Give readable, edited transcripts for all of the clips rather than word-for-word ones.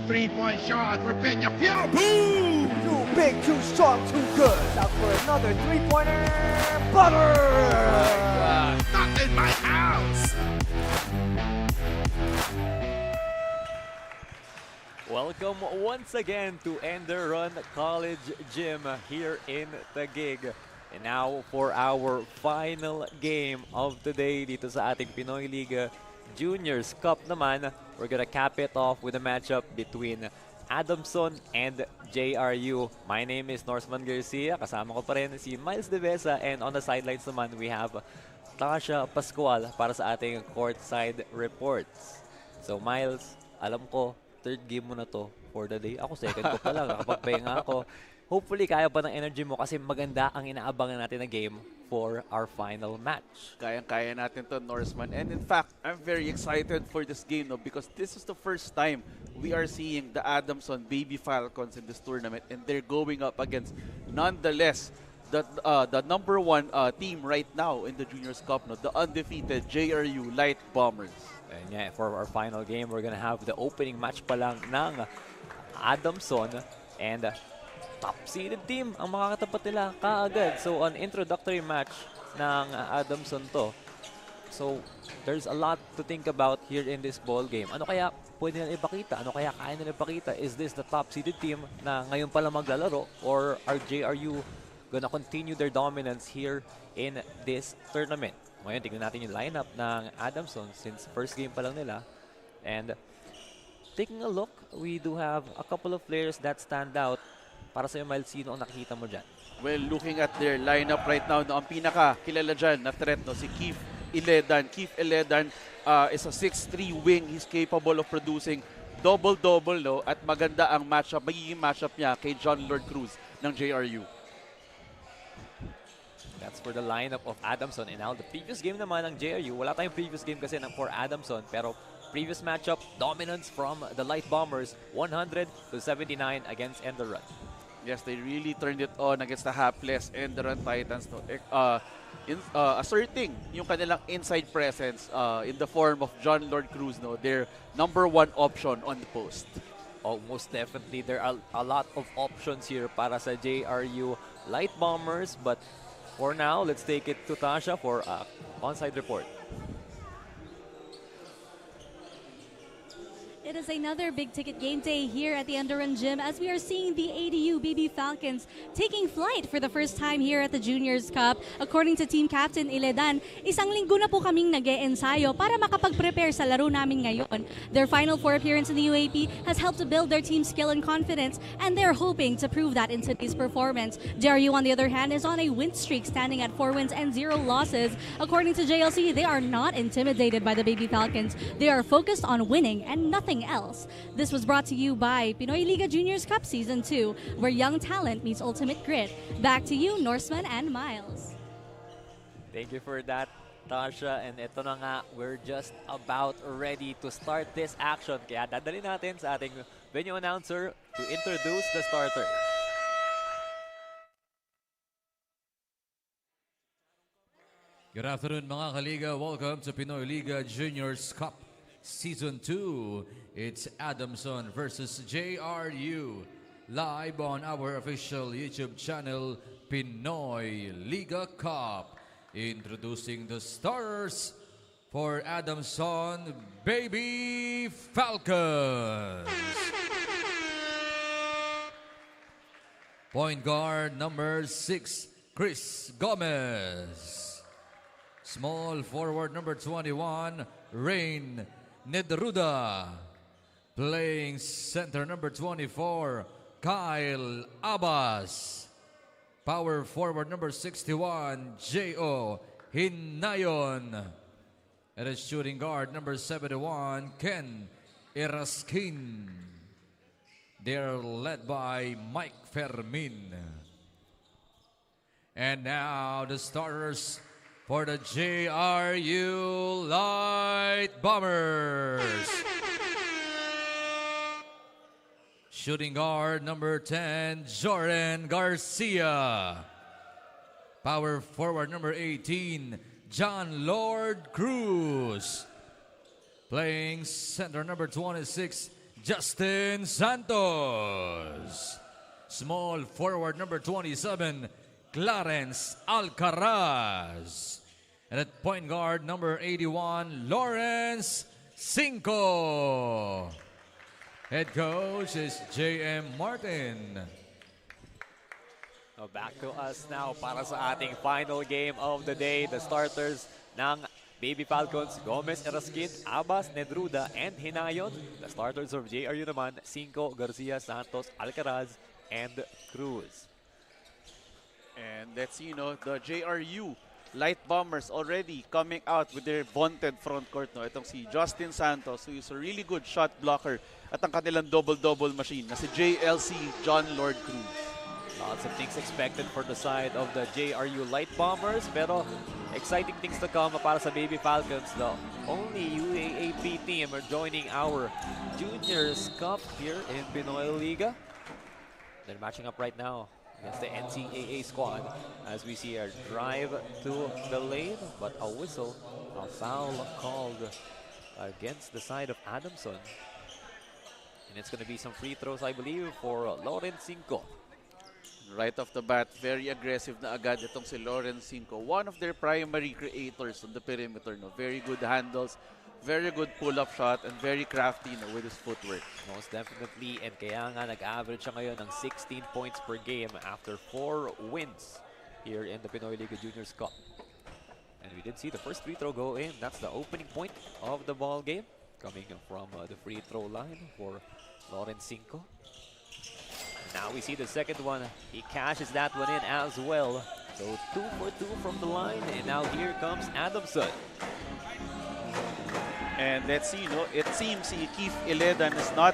3-point shot for Peña. Boom! Too big, too strong, too good. Out for another three-pointer. Butter! Not in my house! Welcome once again to ENDERUN College Gym here in Taguig. And now for our final game of today dito sa ating Pinoyliga Juniors Cup naman, we're gonna cap it off with a matchup between Adamson and JRU. My name is Norseman Garcia. Kasama ko pa rin si Miles De Besa, and on the sidelines naman we have Tasha Pascual para sa ating courtside reports. So Miles, alam ko third game mo na to for the day. Ako second ko pa lang, nakapagpahinga ako. Hopefully kaya pa ng energy mo kasi maganda ang inaabangan natin na game for our final match. Kayang-kaya natin to, Norseman. And in fact, I'm very excited for this game because this is the first time we are seeing the Adamson Baby Falcons in this tournament, and they're going up against, nonetheless, the number one team right now in the Juniors Cup, the undefeated JRU Light Bombers. And yeah, for our final game, we're gonna have the opening match pa lang ng Adamson, and top-seeded team ang makakatapat nila kaagad. So, an introductory match ng Adamson to. So, there's a lot to think about here in this ball game. Ano kaya pwede nila ipakita? Ano kaya kaya nila ipakita? Is this the top-seeded team na ngayon pala maglalaro? Or are JRU gonna continue their dominance here in this tournament? Ngayon, tignan natin yung lineup ng Adamson since first game pa lang nila. And taking a look, we do have a couple of players that stand out. Para sa'yo, Miles, sino ang nakikita mo dyan? Well, looking at their lineup right now, ang pinaka-kilala dyan na threat, si Keith Iledan. Keith Iledan is a 6'3 wing. He's capable of producing double-double, at maganda ang matchup, magiging matchup niya kay John Lord Cruz ng JRU. That's for the lineup of Adamson. And now, the previous game naman ng JRU, wala tayong previous game kasi for Adamson, pero previous matchup, dominance from the Light Bombers, 100-79 against ENDERUN. Yes, they really turned it on against the hapless ENDERUN Titans, asserting yung kanilang inside presence in the form of John Lord Cruz, their number one option on the post. Oh, most definitely, there are a lot of options here para sa JRU Light Bombers. But for now, let's take it to Tasha for on-site report. It is another big-ticket game day here at the ENDERUN Gym as we are seeing the ADU Baby Falcons taking flight for the first time here at the Juniors Cup. According to Team Captain Iledan, isang linggo na po kaming nag-e-ensayo para makapag-prepare sa laro namin ngayon. Their Final Four appearance in the UAP has helped to build their team's skill and confidence, and they're hoping to prove that in today's performance. JRU, on the other hand, is on a win streak, standing at 4 wins and 0 losses. According to JLC, they are not intimidated by the Baby Falcons. They are focused on winning and nothing else. This was brought to you by Pinoyliga Juniors Cup Season 2, where young talent meets ultimate grit. Back to you, Norseman and Miles. Thank you for that, Tasha. And ito na nga, we're just about ready to start this action. Kaya dadali natin sa ating venue announcer to introduce the starter. Good afternoon, mga kaliga. Welcome to Pinoyliga Juniors Cup Season 2. It's Adamson versus JRU. Live on our official YouTube channel, Pinoyliga Cup. Introducing the starters for Adamson Baby Falcons. Point guard number 6, Chris Gomez. Small forward number 21, Rain Nedruda. Playing center number 24, Kyle Abbas. Power forward number 61, J.O. Hinayon. And a shooting guard number 71, Ken Eraskin. They're led by Mike Fermin. And now the starters for the JRU Light Bombers. Shooting guard number 10, Jordan Garcia. Power forward number 18, John Lord Cruz. Playing center number 26, Justin Santos. Small forward number 27, Clarence Alcaraz. And at point guard number 81, Lawrence Cinco. Head coach is J.M. Martin. Back to us now para sa ating final game of the day. The starters ng Baby Falcons, Gomez, Eraskin, Abbas, Nedruda, and Hinayon. The starters of JRU naman, Cinco, Garcia, Santos, Alcaraz, and Cruz. And let's see, the JRU Light Bombers already coming out with their vaunted front court. Itong si Justin Santos, who is a really good shot blocker, at ang kanilang double-double machine na si JLC John Lord Cruz. Lots of things expected for the side of the JRU Light Bombers, pero exciting things to come para sa Baby Falcons. The only UAAP team are joining our Juniors Cup here in Pinoyliga. They're matching up right now against the NCAA squad as we see a drive to the lane, but a whistle, a foul called against the side of Adamson. And it's going to be some free throws, I believe, for Lawrence Cinco. Right off the bat, very aggressive na agad itong si Lawrence Cinco. One of their primary creators on the perimeter. Very good handles, very good pull-up shot, and very crafty with his footwork. Most definitely, and kaya nga nag-average siya ngayon ng 16 points per game after 4 wins here in the Pinoyliga Juniors Cup. And we did see the first free throw go in. That's the opening point of the ball game, coming from the free throw line for Lawrence Cinco. Now we see the second one. He cashes that one in as well. So 2 for 2 from the line, and now here comes Adamson. And let's see, it seems si Keith Iledan is not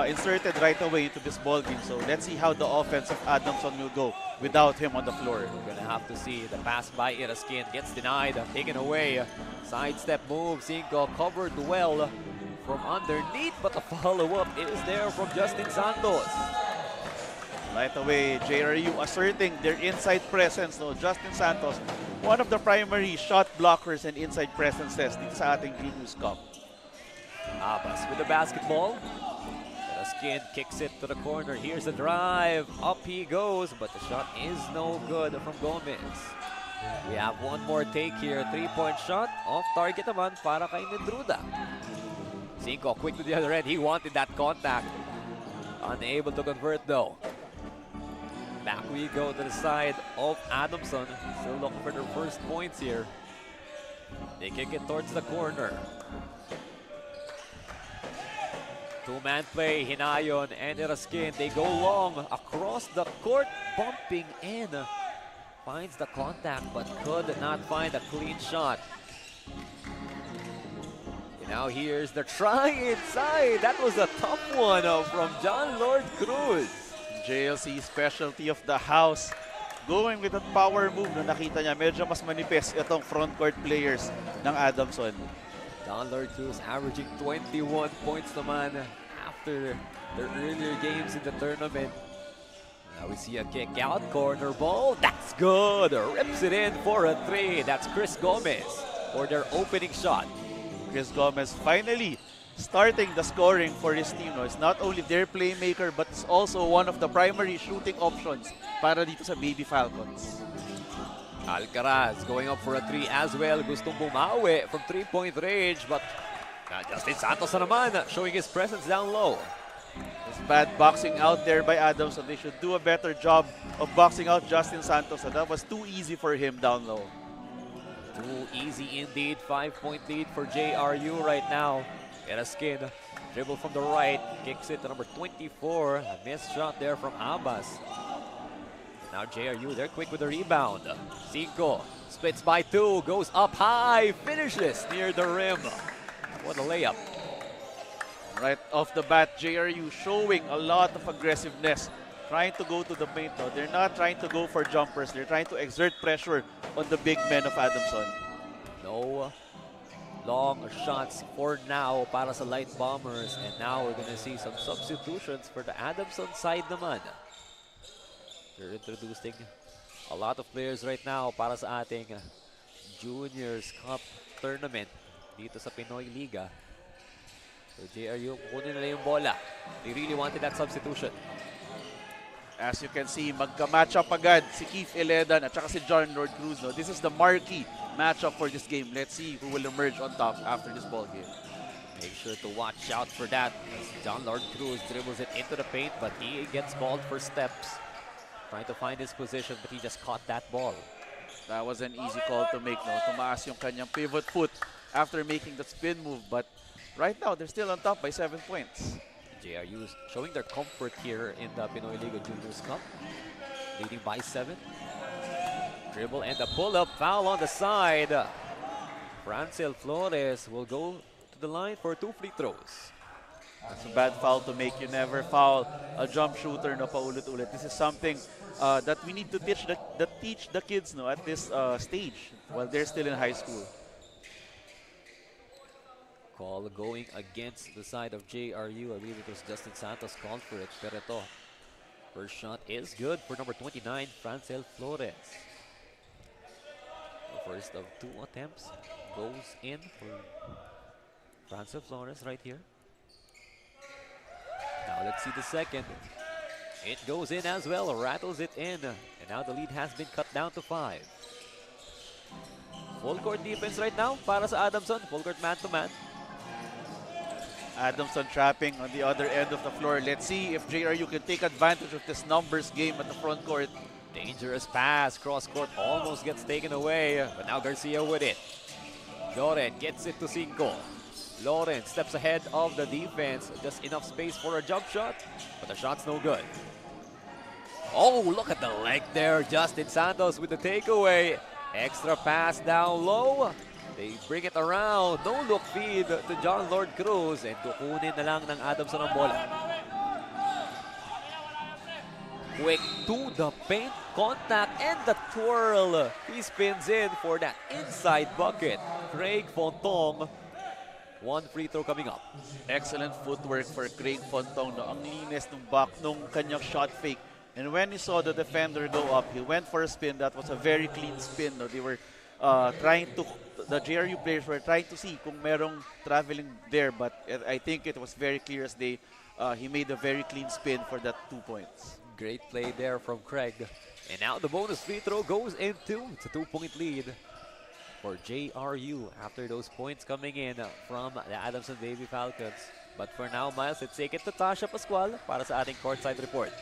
inserted right away into this ball game. So let's see how the offense of Adamson will go without him on the floor. We're gonna have to see the pass by Eraskin gets denied, taken away. Sidestep move, Cinco covered well from underneath, but the follow-up is there from Justin Santos. Right away, JRU asserting their inside presence. Justin Santos, one of the primary shot blockers and inside presences dito sa ating Juniors Cup. Abbas with the basketball. Eraskin kicks it to the corner. Here's the drive. Up he goes, but the shot is no good from Gomez. We have one more take here. 3-point shot. Off target naman para kay Nedruda. Cinco quick to the other end. He wanted that contact. Unable to convert though. Back we go to the side of Adamson. Still looking for their first points here. They kick it towards the corner. Two-man play, Hinayon and Eraskin. They go long across the court, bumping in. Finds the contact but could not find a clean shot. And now here's the try inside. That was a tough one from John Lord Cruz. JLC specialty of the house. Going with that power move na nakita niya, medyo mas manipis itong front court players ng Adamson. John Lord Cruz averaging 21 points naman after their earlier games in the tournament. Now we see a kick out, corner ball. That's good. Rips it in for a 3. That's Chris Gomez for their opening shot. Chris Gomez finally starting the scoring for his team. It's not only their playmaker, but it's also one of the primary shooting options para dito sa Baby Falcons. Alcaraz going up for a 3 as well. Gustong bumawi from 3-point range, but Justin Santos na naman showing his presence down low. It's bad boxing out there by Adamson. They should do a better job of boxing out Justin Santos. And that was too easy for him down low. Too easy indeed. 5-point lead for JRU right now. Eraskin, dribble from the right, kicks it to number 24. A missed shot there from Abbas. Now JRU, they're quick with the rebound. Cinco splits by 2, goes up high, finishes near the rim. What a layup. Right off the bat, JRU showing a lot of aggressiveness, trying to go to the paint. They're not trying to go for jumpers. They're trying to exert pressure on the big men of Adamson. No long shots for now para sa Light Bombers, and now we're gonna see some substitutions for the Adamson side naman. They're introducing a lot of players right now para sa ating Juniors Cup tournament dito sa Pinoyliga. So JRU, kukunin nila yung bola. They really wanted that substitution. As you can see, magka-match up agad si Keith Iledan at saka si John Lord Cruz. No? This is the marquee matchup for this game. Let's see who will emerge on top after this ball game. Make sure to watch out for that. As John Lord Cruz dribbles it into the paint, but he gets called for steps. Trying to find his position, but he just caught that ball. That was an easy call to make. No? Tumaas yung kanyang pivot foot after making the spin move. But right now, they're still on top by 7 points. JRU showing their comfort here in the Pinoyliga Juniors Cup. Leading by 7. Dribble and a pull-up foul on the side. Francel Flores will go to the line for 2 free throws. That's a bad foul to make. You never foul a jump shooter na paulit-ulit. This is something that we need to teach the kids no, at this stage while they're still in high school. Call going against the side of JRU. I believe it was Justin Santos called for it. Pero ito, first shot is good for number 29, Francel Flores. The first of 2 attempts goes in for Francel Flores right here. Now let's see the second. It goes in as well, rattles it in. And now the lead has been cut down to 5. Full court defense right now para sa Adamson. Full court man-to-man. Adamson trapping on the other end of the floor. Let's see if JRU can take advantage of this numbers game at the front court. Dangerous pass, cross court almost gets taken away, but now Garcia with it. Loren gets it to Cinco. Loren steps ahead of the defense, just enough space for a jump shot, but the shot's no good. Oh, look at the leg there, Justin Santos with the takeaway. Extra pass down low. They bring it around. No look feed to John Lord Cruz. And kukunin na lang ng Adamson ang bola. Quick to the paint. Contact and the twirl. He spins in for that inside bucket. Craig Fontong. 1 free throw coming up. Excellent footwork for Craig Fontong. No? Ang linis nung back nung kanyang shot fake. And when he saw the defender go up, he went for a spin. That was a very clean spin. No? They were the JRU players were trying to see kung merong traveling there, but I think it was very clear as he made a very clean spin for that 2 points. Great play there from Craig. And now the bonus free throw goes into. It's a 2-point lead for JRU after those points coming in from the Adamson Baby Falcons. But for now, Miles, let's take it to Tasha Pascual para sa ating courtside report.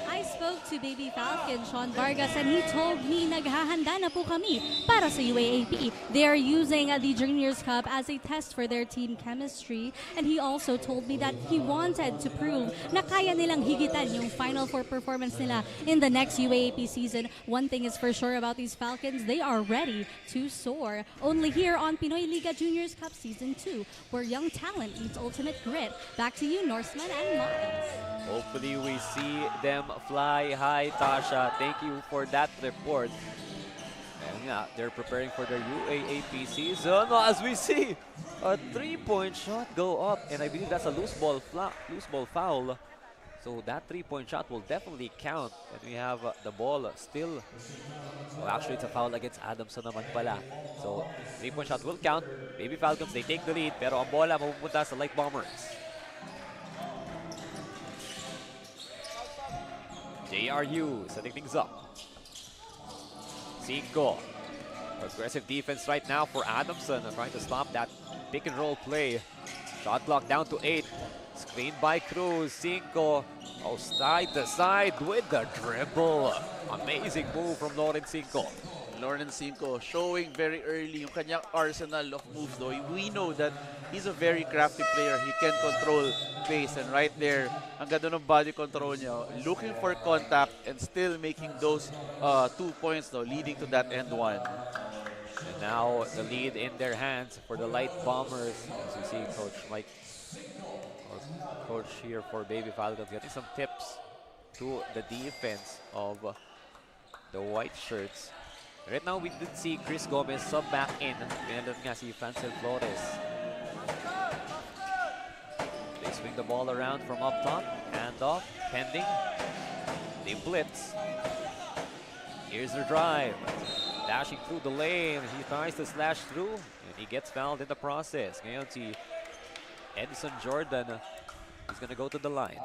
I spoke to Baby Falcon Sean Vargas and he told me naghahanda na po kami para sa UAAP. They are using the Juniors Cup as a test for their team chemistry, and he also told me that he wanted to prove na kaya nilang higitan yung Final Four performance nila in the next UAAP season. One thing is for sure about these Falcons, they are ready to soar. Only here on Pinoyliga Juniors Cup Season 2, where young talent meets ultimate grit. Back to you, Norseman and Miles. Hopefully we see them fly high, Tasha. Thank you for that report. And yeah, they're preparing for their UAAP season. As we see, a 3-point shot go up, and I believe that's a loose ball foul. So that 3-point shot will definitely count. And we have the ball still. Well, actually, it's a foul against Adamson naman pala. So 3-point shot will count. Baby Falcons, they take the lead, pero ang bola mapupunta sa Light Bombers. JRU setting things up. Cinco. Aggressive defense right now for Adamson. Trying to stop that pick and roll play. Shot clock down to 8. Screened by Cruz. Cinco. Oh, side to side with the dribble. Amazing move from Lawrence Cinco. Lawrence Cinco showing very early yung kanyang arsenal of moves though. We know that he's a very crafty player. He can control pace, and right there, ang ganda ng body control niya. Looking for contact and still making those 2 points though, leading to that end one. And now the lead in their hands for the Light Bombers. As you see Coach Mike, coach here for Baby Falcons, getting some tips to the defense of the white shirts. Right now, we did see Chris Gomez sub back in. Pinandun nga si Francel Flores. They swing the ball around from up top. Hand off, pending. They blitz. Here's their drive. Dashing through the lane. He tries to slash through, and he gets fouled in the process. Ngayon si Edson Jordan is going to go to the line.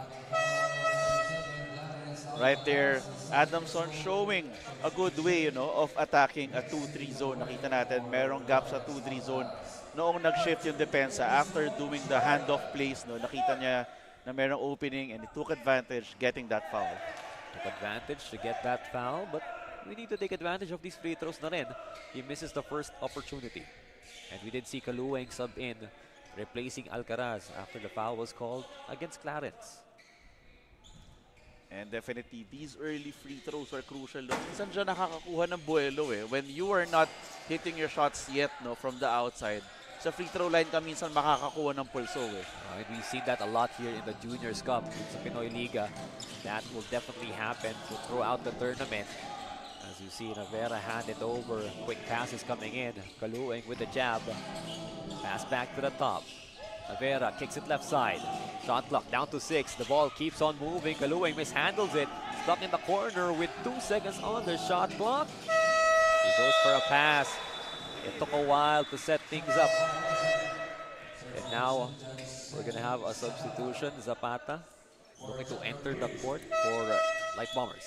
Right there, Adamson showing a good way, of attacking a 2-3 zone. Nakita natin, merong gap sa 2-3 zone. Noong nag-shift yung depensa, after doing the handoff plays, nakita niya na merong opening and he took advantage getting that foul. Took advantage to get that foul, but we need to take advantage of these free throws na rin. He misses the first opportunity. And we did see Kaluweng sub in, replacing Alcaraz after the foul was called against Clarence. And definitely, these early free throws are crucial. Minsan dyan nakakakuha ng buwelo when you are not hitting your shots yet from the outside. Sa free throw line ka minsan makakakuha ng pulso We've seen that a lot here in the Juniors Cup sa Pinoyliga. That will definitely happen throughout the tournament. As you see, Navera hand it over. Quick passes coming in. Kaluweng with the jab. Pass back to the top. Navera kicks it left side. Shot clock down to 6. The ball keeps on moving. Kaluweng mishandles it. Stuck in the corner with 2 seconds on the shot clock. He goes for a pass. It took a while to set things up. And now we're going to have a substitution. Zapata looking to enter the court for Light Bombers.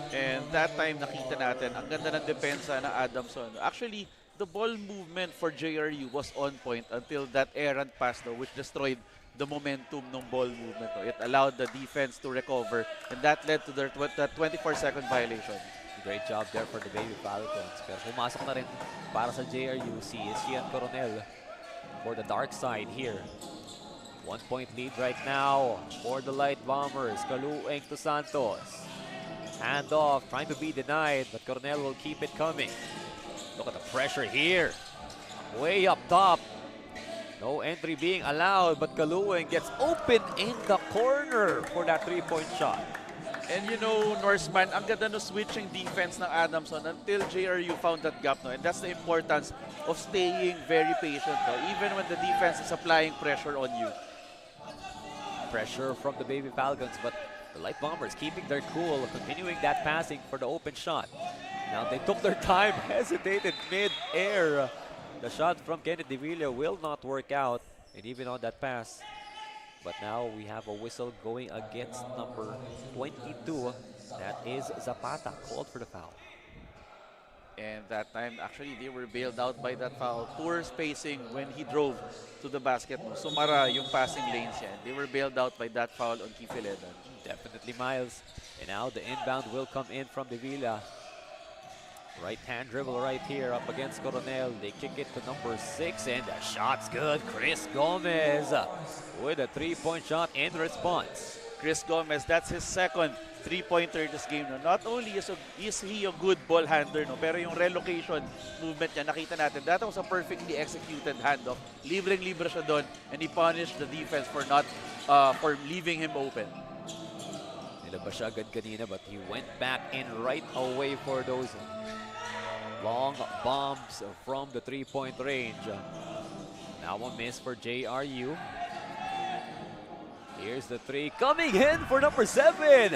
And that time nakita natin, ang ganda ng depensa ng Adamson. Actually, the ball movement for JRU was on point until that errant pass which destroyed the momentum ng ball movement. It allowed the defense to recover and that led to the 24-second violation. Great job there for the Baby Falcons. Pero pumasok na rin para sa JRU si Ian Coronel for the dark side here. 1-point lead right now for the Light Bombers. Kaluweng to Santos. Hand off, trying to be denied, but Coronel will keep it coming. Look at the pressure here. Way up top. No entry being allowed, but Kaluweng gets open in the corner for that 3-point shot. And Norseman, ang ganda no switching defense ng Adamson until JRU found that gap. And that's the importance of staying very patient. Even when the defense is applying pressure on you. Pressure from the Baby Falcons, but the Light Bombers keeping their cool, continuing that passing for the open shot. Now they took their time, hesitated mid-air. The shot from Kenneth Devilla will not work out, and even on that pass. But now we have a whistle going against number 22. That is Zapata, called for the foul. And that time, actually, they were bailed out by that foul. Poor spacing when he drove to the basket. Sumara yung passing lanes yan. They were bailed out by that foul on Keith Iledan. Definitely, Miles. And now the inbound will come in from Devilla. Right-hand dribble right here up against Coronel. They kick it to number 6, and the shot's good. Chris Gomez with a 3-point shot in response. Chris Gomez, that's his second 3-pointer this game. Not only is he a good ball handler, pero yung relocation movement niya, nakita natin, that was a perfectly executed handoff. Libreng-libre siya doon, and he punished the defense for leaving him open. Nilabas siya agad kanina, but he went back in right away for those long bombs from the 3-point range. Now a miss for JRU. Here's the 3 coming in for number 7.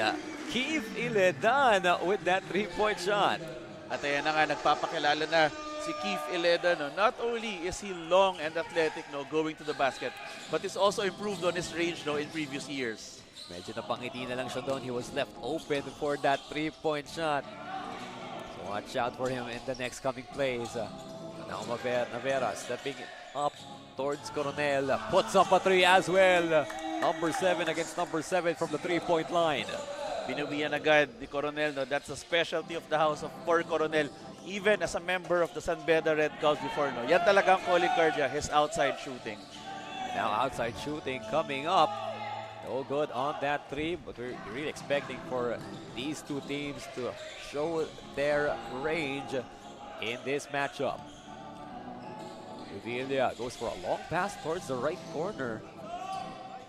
Keith Iledan with that 3-point shot. At ayan na nga, nagpapakilala na si Keith Iledan. Not only is he long and athletic going to the basket, but he's also improved on his range in previous years. Medyo napangiti na lang siya doon. He was left open for that 3-point shot. So watch out for him in the next coming plays. Now Navera stepping up towards Coronel. Puts up a 3 as well. Number 7 against number 7 from the 3-point line. Binawian agad ni Coronel. That's a specialty of the house for Coronel. Even as a member of the San Beda Red Cows before. Yan talagang calling card niya, his outside shooting. Now outside shooting coming up. No good on that 3, but we're really expecting for these two teams to show their range in this matchup. Revilla goes for a long pass towards the right corner.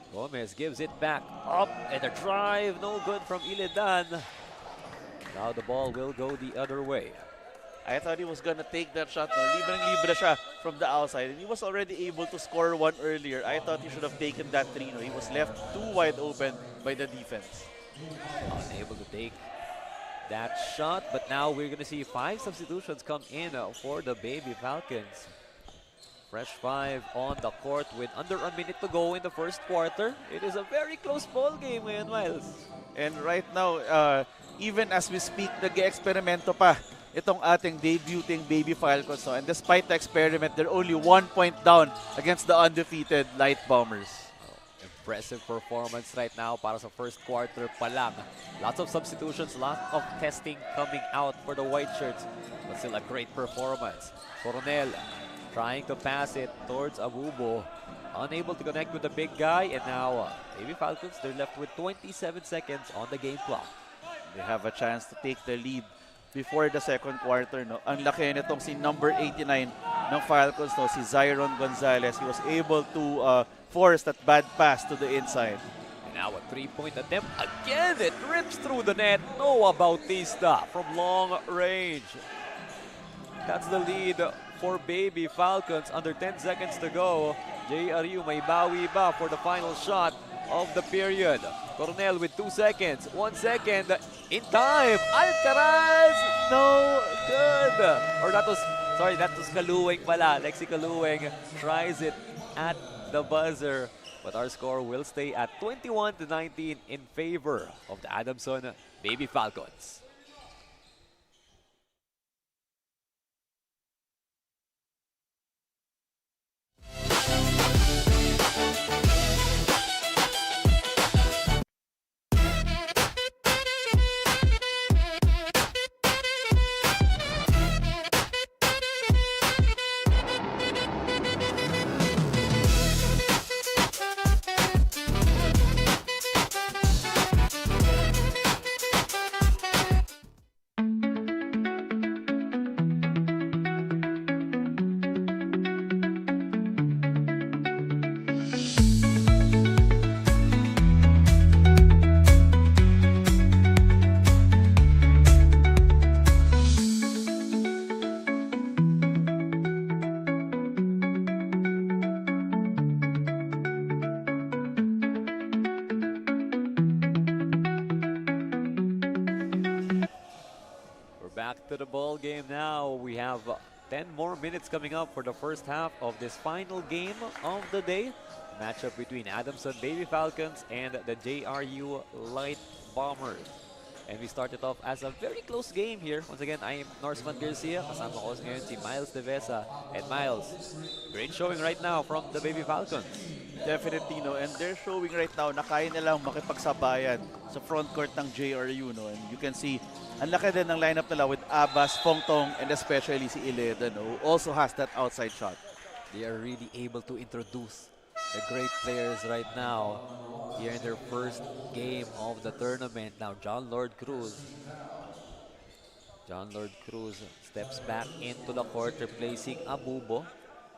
Gomez gives it back up, and a drive, no good from Iledan. Now the ball will go the other way. I thought he was gonna take that shot. Libreng-libre siya from the outside. And he was already able to score one earlier. I thought he should have taken that 3. He was left too wide open by the defense. Unable to take that shot, but now we're gonna see 5 substitutions come in for the Baby Falcons. Fresh five on the court with under a minute to go in the first quarter. It is a very close ball game ngayon, Miles. And right now, even as we speak, nag-eksperimento pa itong ating debuting Baby Falcons. No? And despite the experiment, they're only 1 point down against the undefeated Light Bombers. Impressive performance right now para sa first quarter pa lang. Lots of substitutions, lots of testing coming out for the white shirts. But still a great performance. Coronel trying to pass it towards Abubo. Unable to connect with the big guy. And now, Baby Falcons, they're left with 27 seconds on the game clock. They have a chance to take the lead before the second quarter. No? Ang laki nitong si number 89 ng Falcons, no? Si Zyron Gonzalez. He was able to force that bad pass to the inside. And now a three-point attempt. Again, it rips through the net. Noah Bautista from long range. That's the lead for Baby Falcons. Under 10 seconds to go. JRU may bawi ba for the final shot of the period. Coronel with 2 seconds. 1 second. In time. Alcaraz. No good. Or that was Kaluwing pala. Lexi Kaluwing tries it at the buzzer. But our score will stay at 21-19 in favor of the Adamson Baby Falcons. Back to the ball game now. We have 10 more minutes coming up for the first half of this final game of the day. Matchup between Adamson Baby Falcons and the JRU Light Bombers. And we started off as a very close game here. Once again, I am Norseman Garcia. Kasama ko ngayon si Miles Devesa. And Miles, great showing right now from the Baby Falcons. Definitely, no? And they're showing right now na kaya nilang makipagsabayan sa front court ng JRU, no? And you can see, ang laki din ng lineup nila with Abbas, Fongtong, and especially si Ileda, no? Who also has that outside shot. They are really able to introduce the great players right now here in their first game of the tournament. Now, John Lord Cruz steps back into the court, replacing Abubo.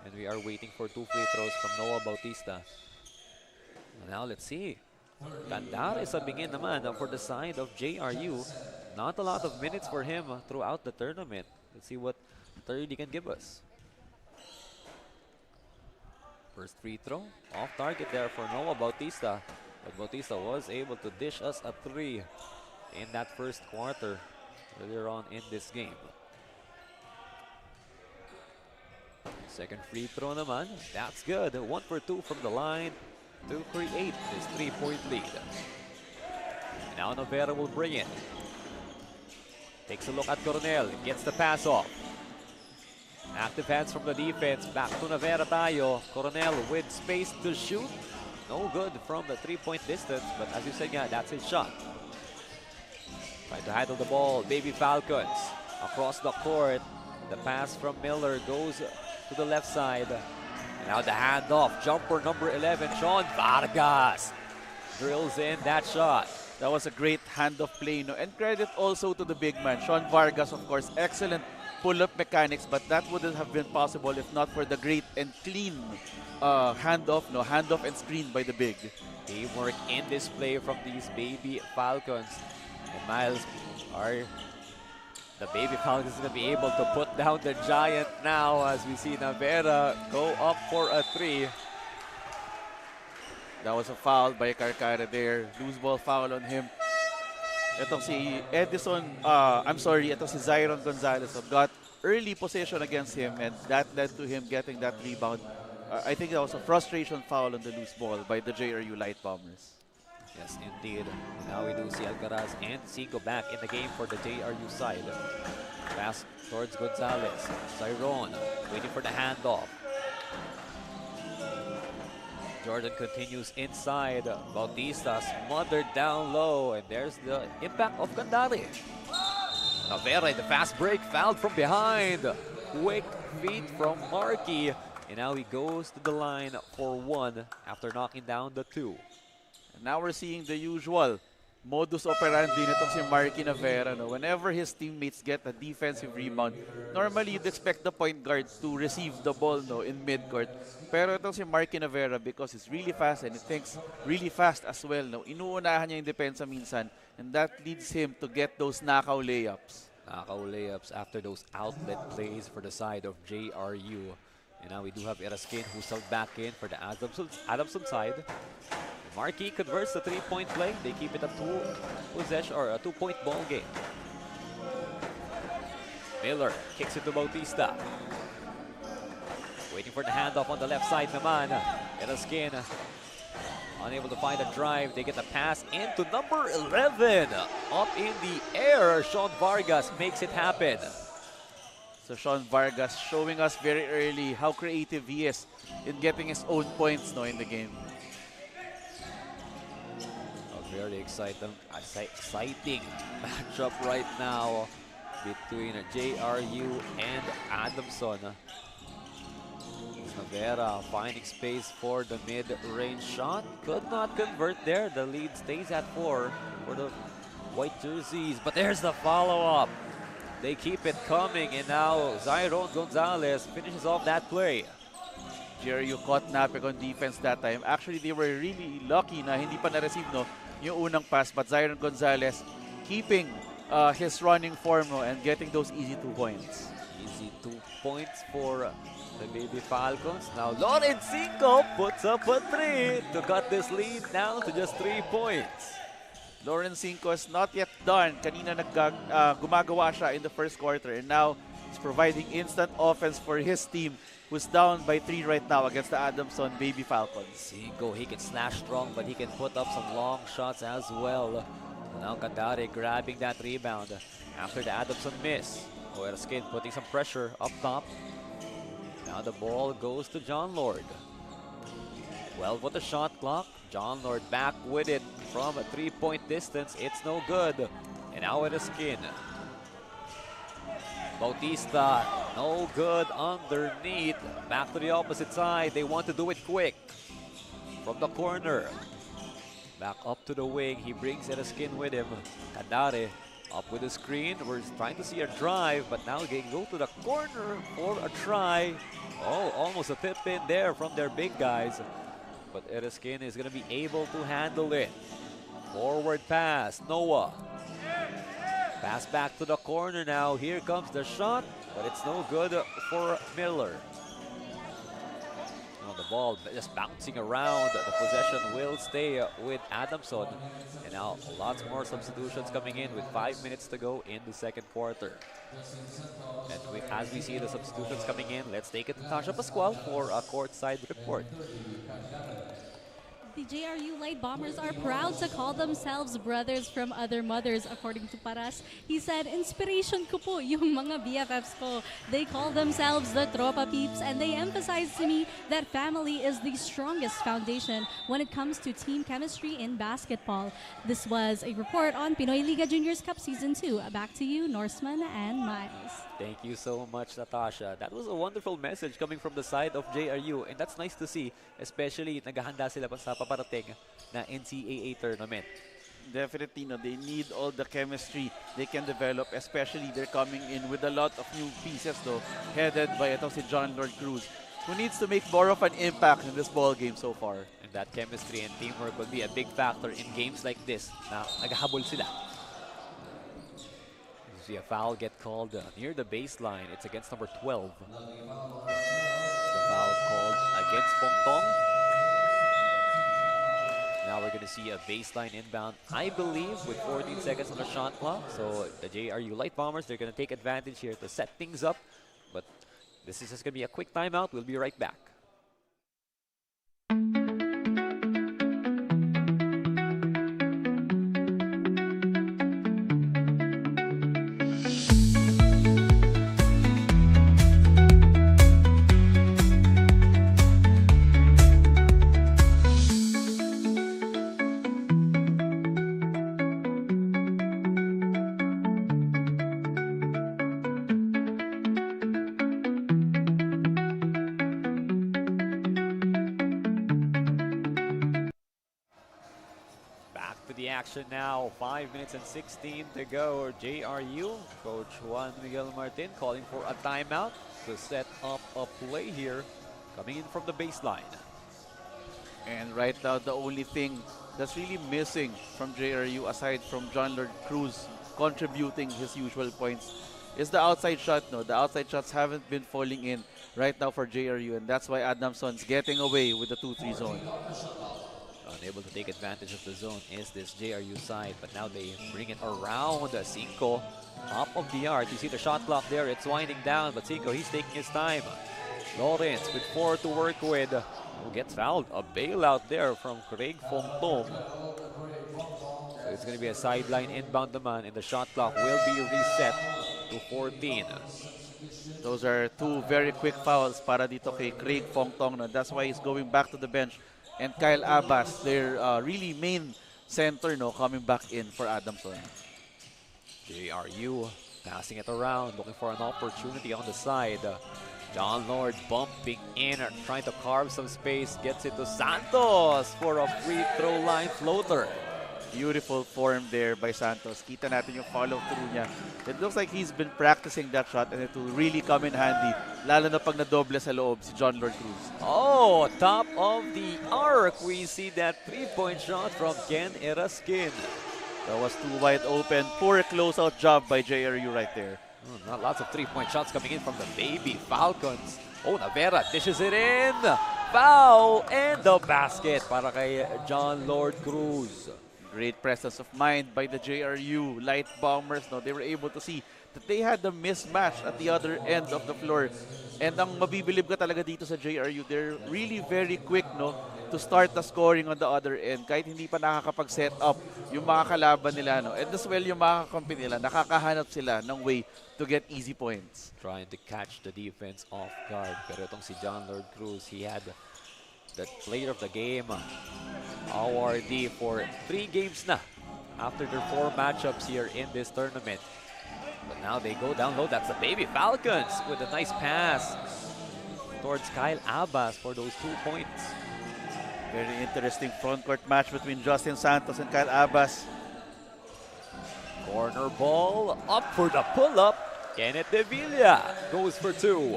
And we are waiting for 2 free throws from Noah Bautista. Now, let's see. Gandar is subbing in naman for the side of JRU. Not a lot of minutes for him throughout the tournament. Let's see what third he can give us. First free throw, off target there for Noah Bautista. But Bautista was able to dish us a 3 in that first quarter earlier on in this game. Second free throw naman, that's good. 1 for 2 from the line to create this 3-point lead. Now Novera will bring it. Takes a look at Coronel, gets the pass off. Active hands from the defense, back to Novera tayo. Coronel with space to shoot. No good from the 3-point distance, but as you said, yeah, that's his shot. Trying to handle the ball, Baby Falcons across the court. The pass from Miller goes to the left side. And now the handoff, jumper number 11, Sean Vargas drills in that shot. That was a great handoff play, no? And credit also to the big man, Sean Vargas, of course. Excellent pull-up mechanics, but that wouldn't have been possible if not for the great and clean handoff and screen by the big. Teamwork in this play from these Baby Falcons. And Miles, the Baby Falcons is going to be able to put down the giant now as we see Navera go up for a 3. That was a foul by Carcara there. Loose ball foul on him. Itong si Edison, itong si Zyron Gonzalez got early possession against him, and that led to him getting that rebound. I think that was a frustration foul on the loose ball by the JRU Light Bombers. Yes, indeed. Now we do see Alcaraz and Cinco back in the game for the JRU side. Pass towards Gonzalez. Zyron waiting for the handoff. Jordan continues inside. Bautista smothered down low, and there's the impact of Candare. Navera, the fast break, fouled from behind. Quick feet from Markey, and now he goes to the line for one after knocking down the two. And now we're seeing the usual modus operandi nitong si Marky Navera. No? Whenever his teammates get a defensive rebound, normally you'd expect the point guard to receive the ball in midcourt. Pero itong si Marky Navera, because he's really fast and he thinks really fast as well, inuunahan niya yung depensa minsan, and that leads him to get those knockout layups. Knockout layups after those outlet plays for the side of JRU. And now we do have Eraskin who's held back in for the Adamson side. Markey converts the three-point play. They keep it a two-point ball game. Miller kicks it to Bautista. Waiting for the handoff on the left side naman. Eraskin unable to find a drive. They get the pass into number 11. Up in the air, Sean Vargas makes it happen. So Sean Vargas showing us very early how creative he is in getting his own points in the game. Very exciting matchup right now between JRU and Adamson. Navera finding space for the mid-range shot. Could not convert there. The lead stays at 4 for the white jerseys. But there's the follow-up. They keep it coming, and now Zyron Gonzalez finishes off that play. JRU caught Napek on defense that time. Actually, they were really lucky na hindi pa na-receive yung unang pass, but Zyron Gonzalez keeping his running form and getting those easy 2 points. Easy 2 points for the Baby Falcons. Now Lawrence Cinco puts up a 3 to cut this lead down to just 3 points. Lawrence Cinco is not yet done. Kanina gumagawa siya in the first quarter, and now he's providing instant offense for his team, who's down by 3 right now against the Adamson Baby Falcons. Cinco, he can slash strong, but he can put up some long shots as well. Now Candare grabbing that rebound after the Adamson miss. Eraskin putting some pressure up top. Now the ball goes to John Lord. 12 on the shot clock. John Lord back with it from a 3-point distance. It's no good. And now Eraskin. Bautista, no good underneath. Back to the opposite side. They want to do it quick. From the corner. Back up to the wing. He brings Eraskin with him. Candare up with the screen. We're trying to see a drive, but now they go to the corner for a try. Oh, almost a tip in there from their big guys. But Eraskin is going to be able to handle it. Forward pass. Noah. Pass back to the corner now. Here comes the shot, but it's no good for Miller. Now the ball just bouncing around. The possession will stay with Adamson. And now lots more substitutions coming in with 5 minutes to go in the second quarter. And as we see the substitutions coming in, let's take it to Tasha Pascual for a courtside report. The JRU Light Bombers are proud to call themselves brothers from other mothers, according to Paras. He said, inspiration ko po yung mga BFFs ko. They call themselves the Tropa Peeps, and they emphasize to me that family is the strongest foundation when it comes to team chemistry in basketball. This was a report on Pinoyliga Juniors Cup Season 2. Back to you, Norseman and Miles. Thank you so much, Natasha. That was a wonderful message coming from the side of JRU, and that's nice to see, especially naghahanda sila pa sa paparating na NCAA tournament. Definitely, they need all the chemistry they can develop, especially they're coming in with a lot of new pieces, headed by si John Lord Cruz, who needs to make more of an impact in this ball game so far. And that chemistry and teamwork will be a big factor in games like this na naghahabol sila. See a foul get called near the baseline. It's against number 12. The foul called against Pongtong. Now we're going going to see a baseline inbound, I believe, with 14 seconds on the shot clock. So the JRU Light Bombers, they're going to take advantage here to set things up. But this is just going to be a quick timeout. We'll be right back. Action now, 5 minutes and 16 to go. JRU, Coach Juan Miguel Martin calling for a timeout to set up a play here, coming in from the baseline. And right now, the only thing that's really missing from JRU, aside from John Lord Cruz contributing his usual points, is the outside shot. No, the outside shots haven't been falling in right now for JRU, and that's why Adamson's getting away with the 2-3 zone. Unable to take advantage of the zone is this JRU side, but now they bring it around. Cinco, top of the arc. You see the shot clock there, it's winding down, but Cinco, he's taking his time. Lawrence with 4 to work with. Who gets fouled? A bailout there from Craig Fongtong. So it's going to be a sideline inbound naman, and the shot clock will be reset to 14. Those are 2 very quick fouls para dito kay Craig Fongtong. No? That's why he's going back to the bench. And Kyle Abbas, their really main center, no, coming back in for Adamson. JRU passing it around, looking for an opportunity on the side. John Lord bumping in, trying to carve some space, gets it to Santos for a free throw line floater. Beautiful form there by Santos. Kita natin yung follow-through niya. It looks like he's been practicing that shot, and it will really come in handy, lalo na pag nadoble sa loob si John Lord Cruz. Oh, top of the arc. We see that 3-point shot from Ken Eraskin. That was too wide open. Poor closeout job by JRU right there. Not lots of 3-point shots coming in from the baby Falcons. Oh, Navera dishes it in. Foul and the basket para kay John Lord Cruz. Great presence of mind by the JRU Light Bombers. No, they were able to see that they had the mismatch at the other end of the floor. And ang mabibilib ka talaga dito sa JRU, they're really very quick, no, to start the scoring on the other end. Kahit hindi pa nakakapag-set up yung mga kalaban nila, no. And as well, yung mga kakampi nila, nakakahanap sila ng way to get easy points. Trying to catch the defense off guard. Pero itong si John Lord Cruz, he had the player of the game awardee for 3 games na after their 4 matchups here in this tournament. But now they go down low. That's the baby Falcons with a nice pass towards Kyle Abbas for those 2 points. Very interesting front court match between Justin Santos and Kyle Abbas. Corner ball up for the pull-up. Kenneth De Villa goes for 2.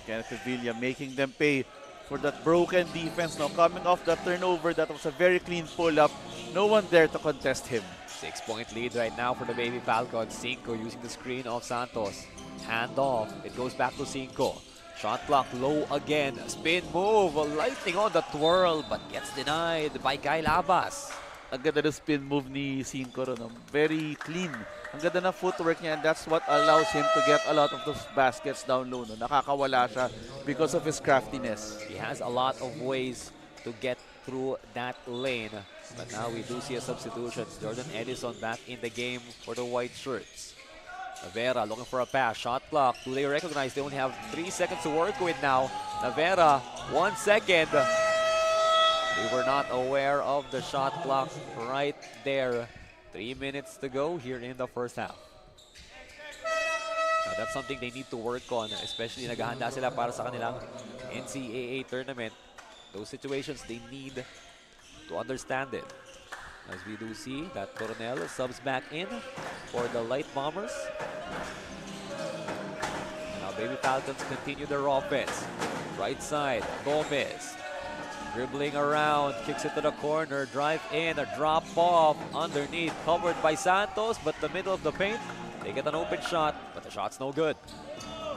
Kenneth De Villa making them pay for that broken defense. Now coming off that turnover, that was a very clean pull-up. No one there to contest him. 6-point lead right now for the baby Falcons. Cinco using the screen of Santos. Hand off. It goes back to Cinco. Shot clock low again. Spin move. Lightning on the twirl, but gets denied by Kyle Abbas. Ang ganda ng spin move ni Cinco. No? Very clean. Ang ganda ng footwork niya, and that's what allows him to get a lot of those baskets down low. No? Nakakawala siya because of his craftiness. He has a lot of ways to get through that lane. But now we do see a substitution. Jordan Edison back in the game for the white shirts. Navera looking for a pass. Shot clock. Do they recognize they only have 3 seconds to work with now? Navera, 1 second. We were not aware of the shot clock right there. 3 minutes to go here in the first half. Now that's something they need to work on, especially naghahanda sila para sa kanilang NCAA tournament. Those situations, they need to understand it. As we do see that Coronel subs back in for the Light Bombers. Now Baby Falcons continue their offense. Right side, Gomez. Dribbling around, kicks it to the corner, drive in, a drop off underneath, covered by Santos, but the middle of the paint, they get an open shot, but the shot's no good.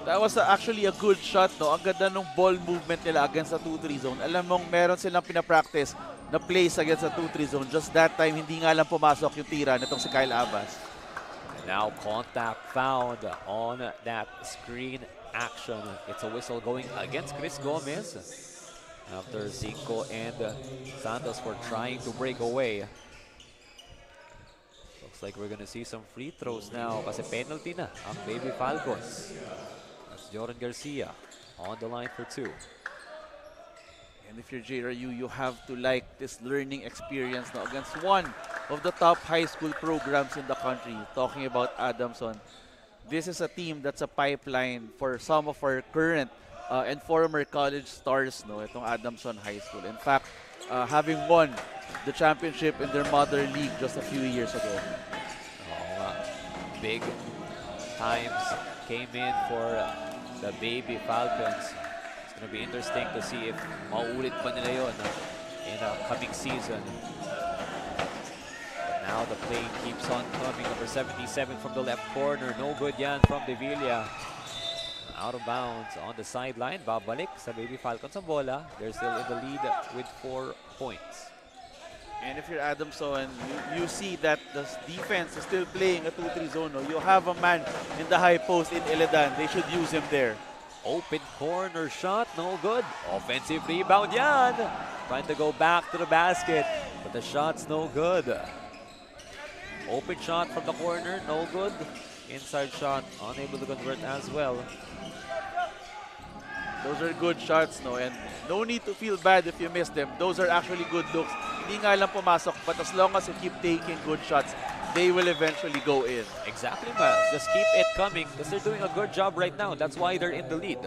That was actually a good shot, no? Ang ganda ng ball movement nila against the 2-3 zone. Alam mong meron silang pinapractice na plays against a 2-3 zone. Just that time, hindi nga lang pumasok yung tira nitong si Kyle Abbas. And now contact found on that screen action. It's a whistle going against Chris Gomez after Cinco and Santos were trying to break away. Looks like we're gonna see some free throws now kasi penalty na ang Baby Falcons. That's Jordan Garcia on the line for 2. And if you're JRU, you have to like this learning experience now against one of the top high school programs in the country. Talking about Adamson. This is a team that's a pipeline for some of our current and former college stars, no, itong Adamson High School. In fact, having won the championship in their mother league just a few years ago. Big times came in for the Baby Falcons. It's going to be interesting to see if mauulit pa nila yun in a coming season. But now the play keeps on coming. Number 77 from the left corner. No good yan from De Villa. Out of bounds on the sideline. Babalik sa Baby Falcons ang bola. They're still in the lead with 4 points. And if you're Adamson, you see that the defense is still playing a 2-3 zone. No? You have a man in the high post in Iledan. They should use him there. Open corner shot, no good. Offensive rebound yan. Trying to go back to the basket, but the shot's no good. Open shot from the corner, no good. Inside shot, unable to convert as well. Those are good shots, no? And no need to feel bad if you miss them. Those are actually good looks. Hindi nga lang pumasok, but as long as you keep taking good shots, they will eventually go in. Exactly, Miles. Just keep it coming because they're doing a good job right now. That's why they're in the lead.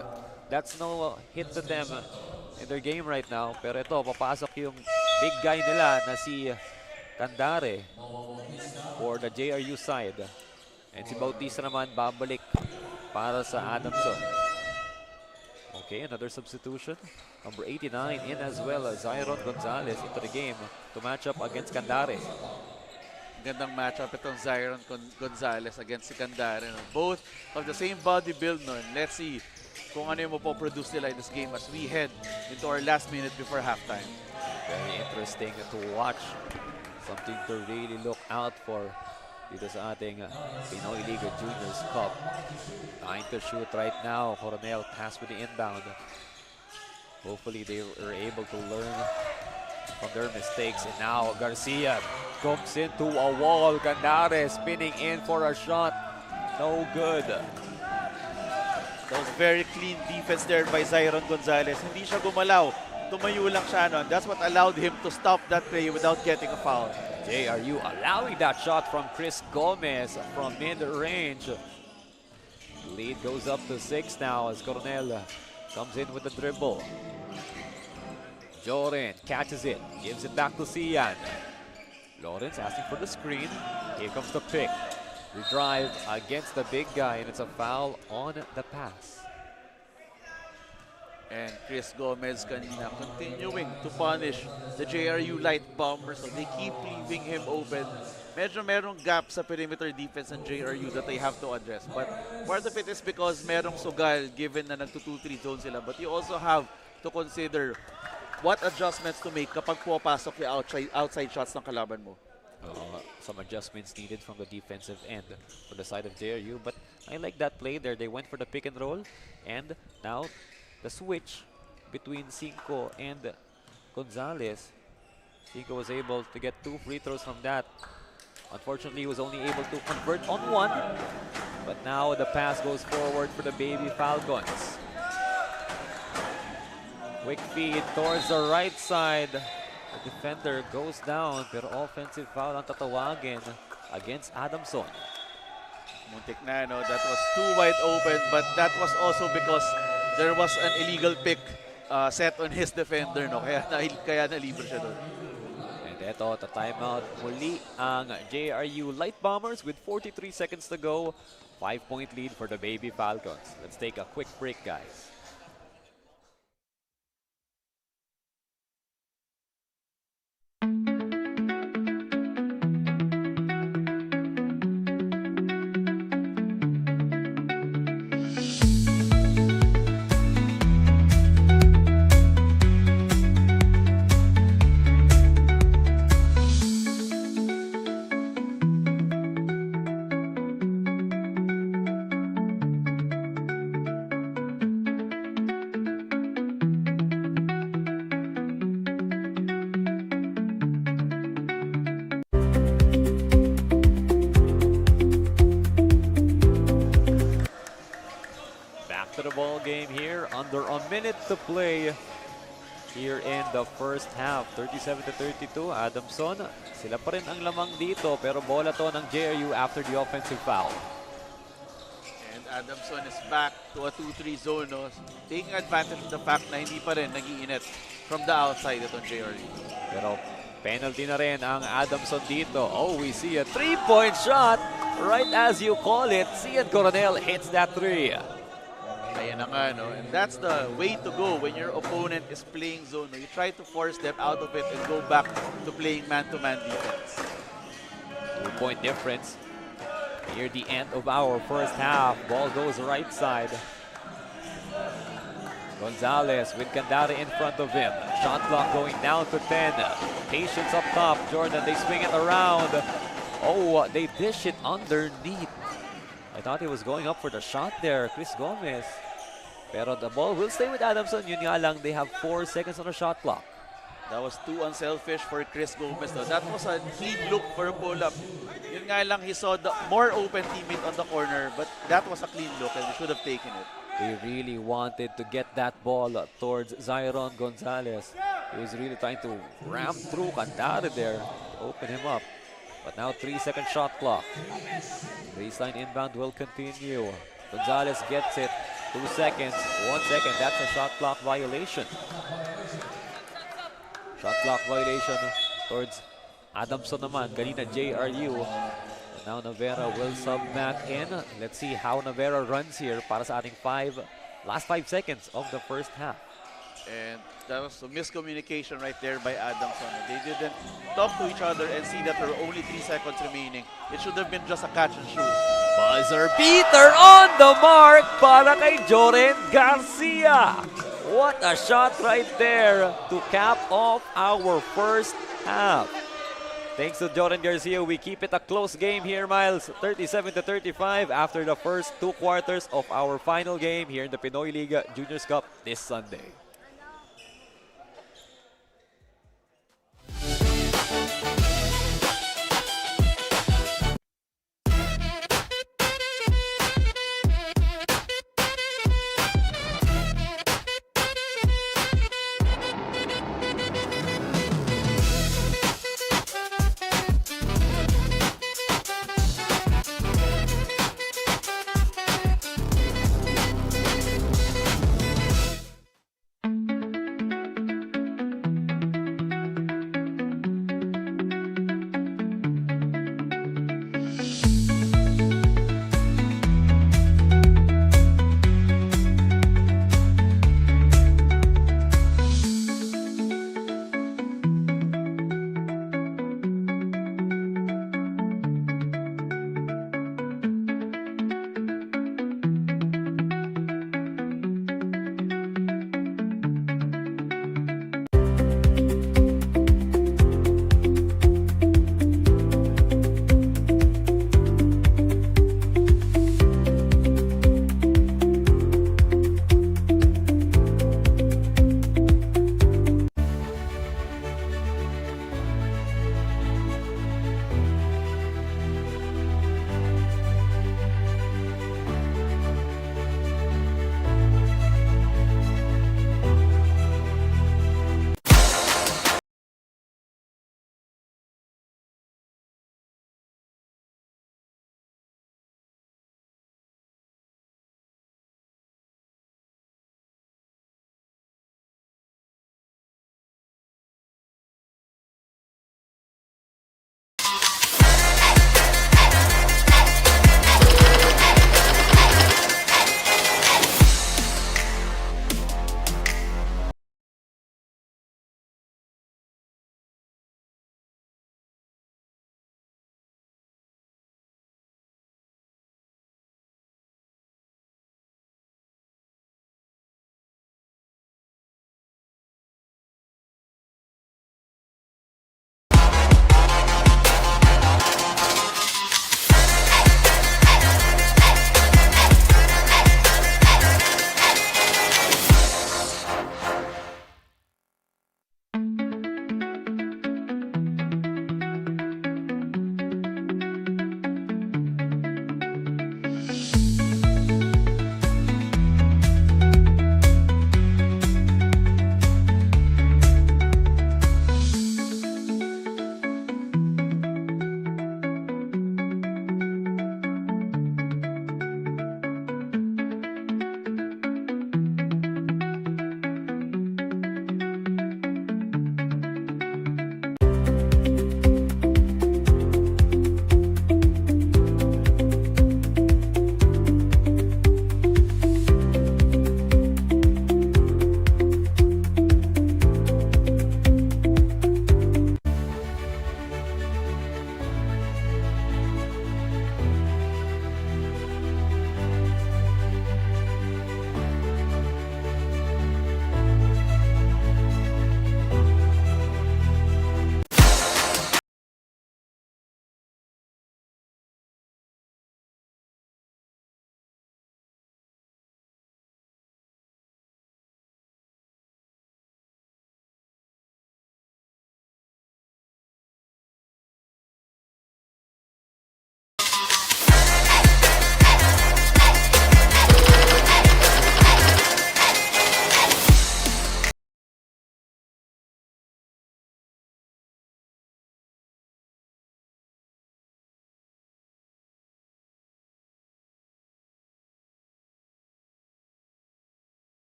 That's no hit to them in their game right now. Pero ito, papasok yung big guy nila na si Candare for the JRU side. And si Bautista naman babalik para sa Adamson. Okay, another substitution. Number 89 in as well as Zyron Gonzalez into the game to match up against Candare. Gandang matchup itong Zyron Gonzalez against si Candare. No? Both of the same body build nun. Let's see kung ano yung mapoproduce nila in this game as we head into our last minute before halftime. Very interesting to watch. Something to really look out for dito sa ating Pinoyliga Juniors Cup. 9 to shoot right now. Coronel pass with the inbound. Hopefully they are able to learn from their mistakes. And now Garcia comes into a wall. Candare spinning in for a shot. No good. That was very clean defense there by Zyron Gonzalez. Hindi siya gumalaw. Tumayo lang siya nun. That's what allowed him to stop that play without getting a foul. JRU allowing that shot from Chris Gomez from mid-range. Lead goes up to 6 now as Coronel comes in with the dribble. Joren catches it, gives it back to Sian. Lawrence asking for the screen. Here comes the pick. The drive against the big guy, and it's a foul on the pass. And Chris Gomez kanina continuing to punish the JRU light bombers. So they keep leaving him open. Medyo merong gap sa perimeter defense ng JRU that they have to address. But part of it is because merong sugal given na nagtu-2-3 zone sila. But you also have to consider what adjustments to make kapag pupasok yung outside shots ng kalaban mo. Some adjustments needed from the defensive end for the side of JRU. But I like that play there. They went for the pick and roll. And now the switch between Cinco and Gonzalez. Cinco was able to get 2 free throws from that. Unfortunately, he was only able to convert on 1. But now the pass goes forward for the Baby Falcons. Quick feed towards the right side. The defender goes down, pero offensive foul ang tatawagin against Adamson. Muntik na, no? That was too wide open, but that was also because there was an illegal pick set on his defender, no? Kaya nalibre siya doon. And eto, the timeout muli ang JRU Light Bombers with 43 seconds to go. 5-point lead for the Baby Falcons. Let's take a quick break, guys. minute to play here in the first half. 37-32, Adamson. Sila pa rin ang lamang dito pero bola to ng JRU after the offensive foul. And Adamson is back to a 2-3 zone, no? Taking advantage of the fact na hindi pa rin nag-iinit from the outside itong JRU. Pero penalty na rin ang Adamson dito. Oh, we see a 3-point shot right as you call it. Cian Coronel hits that 3. Ayan na nga, no? And that's the way to go when your opponent is playing zone. No? You try to force them out of it and go back to playing man-to-man defense. 2-point difference near the end of our first half. Ball goes right side. Gonzalez with Candare in front of him. Shot clock going down to 10. Patience up top. Jordan, they swing it around. Oh, they dish it underneath. I thought he was going up for the shot there, Chris Gomez. Pero the ball will stay with Adamson. Yun nga lang, they have 4 seconds on the shot clock. That was too unselfish for Chris Gomez. No? That was a clean look for a pull-up. Yun nga lang, he saw the more open teammate on the corner, but that was a clean look and he should have taken it. They really wanted to get that ball towards Zyron Gonzalez. He was really trying to ramp through Candare there, open him up. But now 3-second shot clock. Baseline inbound will continue. Gonzalez gets it. 2 seconds, 1 second. That's a shot clock violation. Shot clock violation towards Adamson naman. Kanina JRU. And now Navera will sub back in. Let's see how Navera runs here para sa ating last 5 seconds of the first half. And that was a miscommunication right there by Adamson. They didn't talk to each other and see that there were only 3 seconds remaining. It should have been just a catch and shoot. Buzzer beater on the mark para kay Joren Garcia. What a shot right there to cap off our first half. Thanks to Joren Garcia, we keep it a close game here, Miles. 37-35 after the first 2 quarters of our final game here in the Pinoyliga Juniors Cup this Sunday.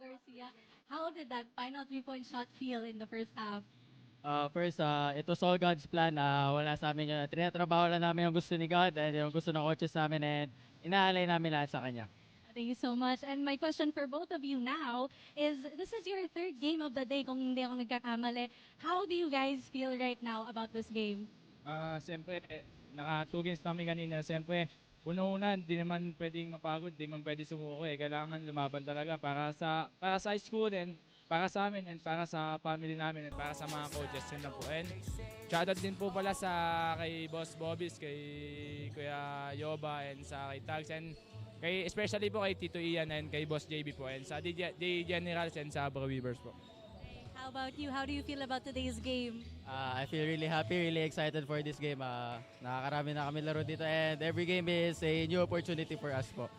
Garcia, how did that final 3-point shot feel in the first half? First, it was all God's plan. Wala sa amin yun. Tinatrabaho lang namin yung gusto ni God and yung gusto ng coaches namin and inaalay namin lahat sa Kanya. Thank you so much. And my question for both of you now is, this is your third game of the day, kung hindi ako nagkakamali. How do you guys feel right now about this game? Siyempre, naka 2 games kami kanina. Siyempre, una-una, di naman pwedeng mapagod, di naman pwede sumuko eh. Kailangan lumaban talaga para sa school din, para sa amin, and para sa family namin, and para sa mga coaches. Yun lang po. And shoutout din po pala sa kay Boss Bobbies, kay Kuya Yoba, and sa kay Tags, and especially po kay Tito Ian and kay Boss JB po, and sa DJ Generals and sa Abra Weavers po. How about you? How do you feel about today's game? I feel really happy, really excited for this game. Nakakarami na kami laro dito and every game is a new opportunity for us po.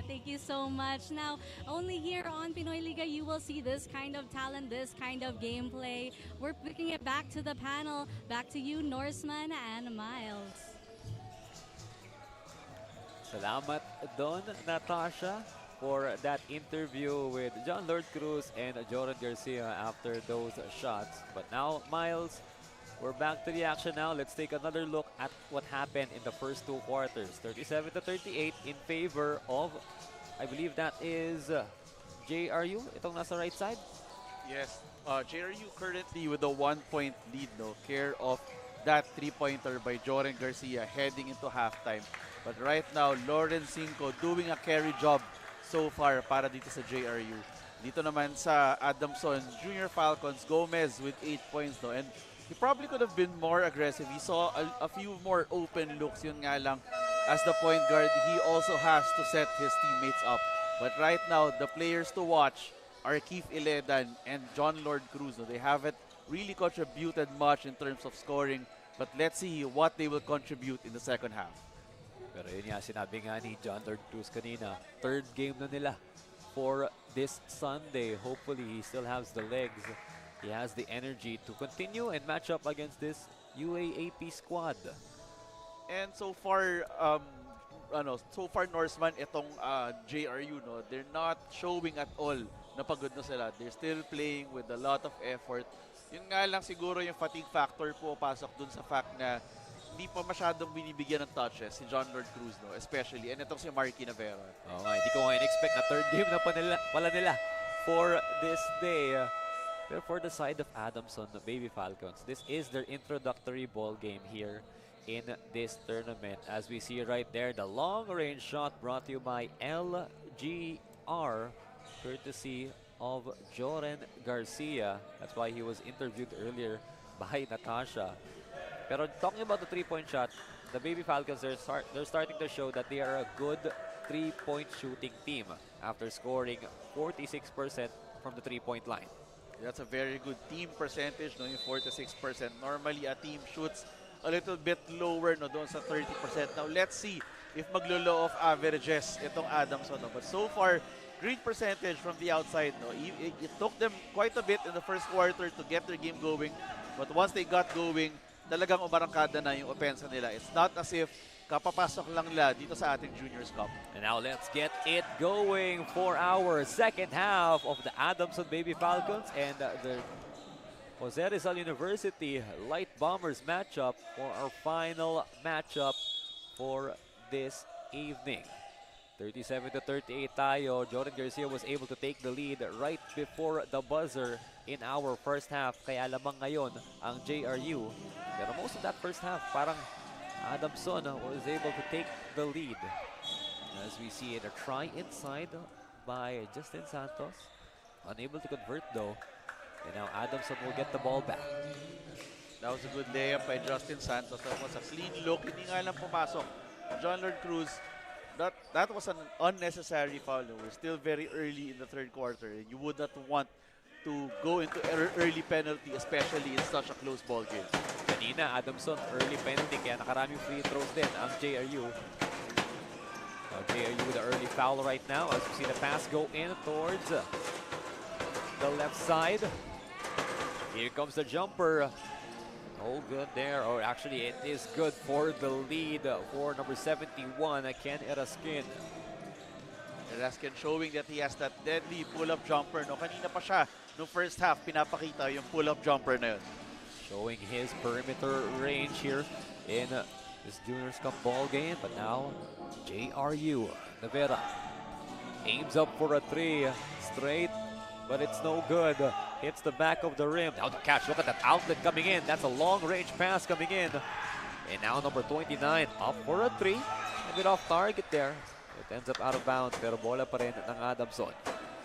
Thank you so much. Now, only here on Pinoyliga you will see this kind of talent, this kind of gameplay. We're picking it back to the panel. Back to you, Norseman and Miles. Salamat Don, Natasha, for that interview with John Lord Cruz and Joran Garcia after those shots. But now, Miles, we're back to the action now. Let's take another look at what happened in the first 2 quarters. 37-38 in favor of, I believe that is JRU. Itong nasa right side. Yes, JRU currently with a 1-point lead, no, care of that 3-pointer by Joran Garcia heading into halftime. But right now, Lauren Cinco doing a carry job so far para dito sa JRU. Dito naman sa Adamson, Junior Falcons, Gomez with 8 points, no, and he probably could have been more aggressive. He saw a few more open looks. Yun nga lang, as the point guard, he also has to set his teammates up. But right now, the players to watch are Keith Iledan and John Lord Cruz. No? They haven't really contributed much in terms of scoring, but let's see what they will contribute in the second half. Pero yun nga, sinabi nga ni John Lord Cruz kanina, third game na nila for this Sunday. Hopefully, he still has the legs. He has the energy to continue and match up against this UAAP squad. And so far, Norseman, itong JRU, no, they're not showing at all na pagod na sila. They're still playing with a lot of effort. Yun nga lang siguro yung fatigue factor po pasok dun sa fact na hindi pa masyadong binibigyan ng touches si John Lord Cruz, no, especially. And itong si Marky Navarro. Oh, hindi ko nga in-expect na third game na pala nila for this day. Pero for the side of Adamson, the Baby Falcons, this is their introductory ball game here in this tournament. As we see right there, the long-range shot brought to you by LGR, courtesy of Joran Garcia. That's why he was interviewed earlier by Natasha. Pero talking about the 3-point shot, the Baby Falcons, they're starting to show that they are a good 3-point shooting team after scoring 46% from the 3-point line. That's a very good team percentage, no, yung 46%. Normally, a team shoots a little bit lower, no, doon sa 30%. Now, let's see if maglo-low of averages itong Adamson, no. But so far, great percentage from the outside, no. It took them quite a bit in the first quarter to get their game going. But once they got going, talagang umarangkada na yung opensa nila. It's not as if kapapasok lang nila dito sa ating Juniors Cup. And now let's get it going for our second half of the Adamson Baby Falcons and the Jose Rizal University Light Bombers matchup for our final matchup for this evening. 37-38 tayo. Jordan Garcia was able to take the lead right before the buzzer in our first half. Kaya lamang ngayon ang JRU. Pero most of that first half, parang Adamson was able to take the lead. As we see it, a try inside by Justin Santos. Unable to convert though. And now Adamson will get the ball back. That was a good layup by Justin Santos. That was a clean look. Hindi nga lang pumasok. John Lord Cruz, that was an unnecessary foul. We're still very early in the third quarter. And you would not want to go into early penalty, especially in such a close ball game. Kanina, Adamson, early penalty, kaya nakaraming free throws din ang JRU. JRU with the early foul right now as you see the pass go in towards the left side. Here comes the jumper. Oh, good there. Or actually, it is good for the lead for number 71, Ken Eraskin. Raskin showing that he has that deadly pull-up jumper. No, kanina pa siya, no first half, pinapakita yung pull-up jumper na yun. Showing his perimeter range here in this Juniors Cup ball game. But now, JRU, Nevera, aims up for a 3 straight, but it's no good. Hits the back of the rim. Now the catch, look at that outlet coming in. That's a long-range pass coming in. And now number 29 up for a 3. A bit off target there. It ends up out of bounds, pero bola pa rin ng Adamson.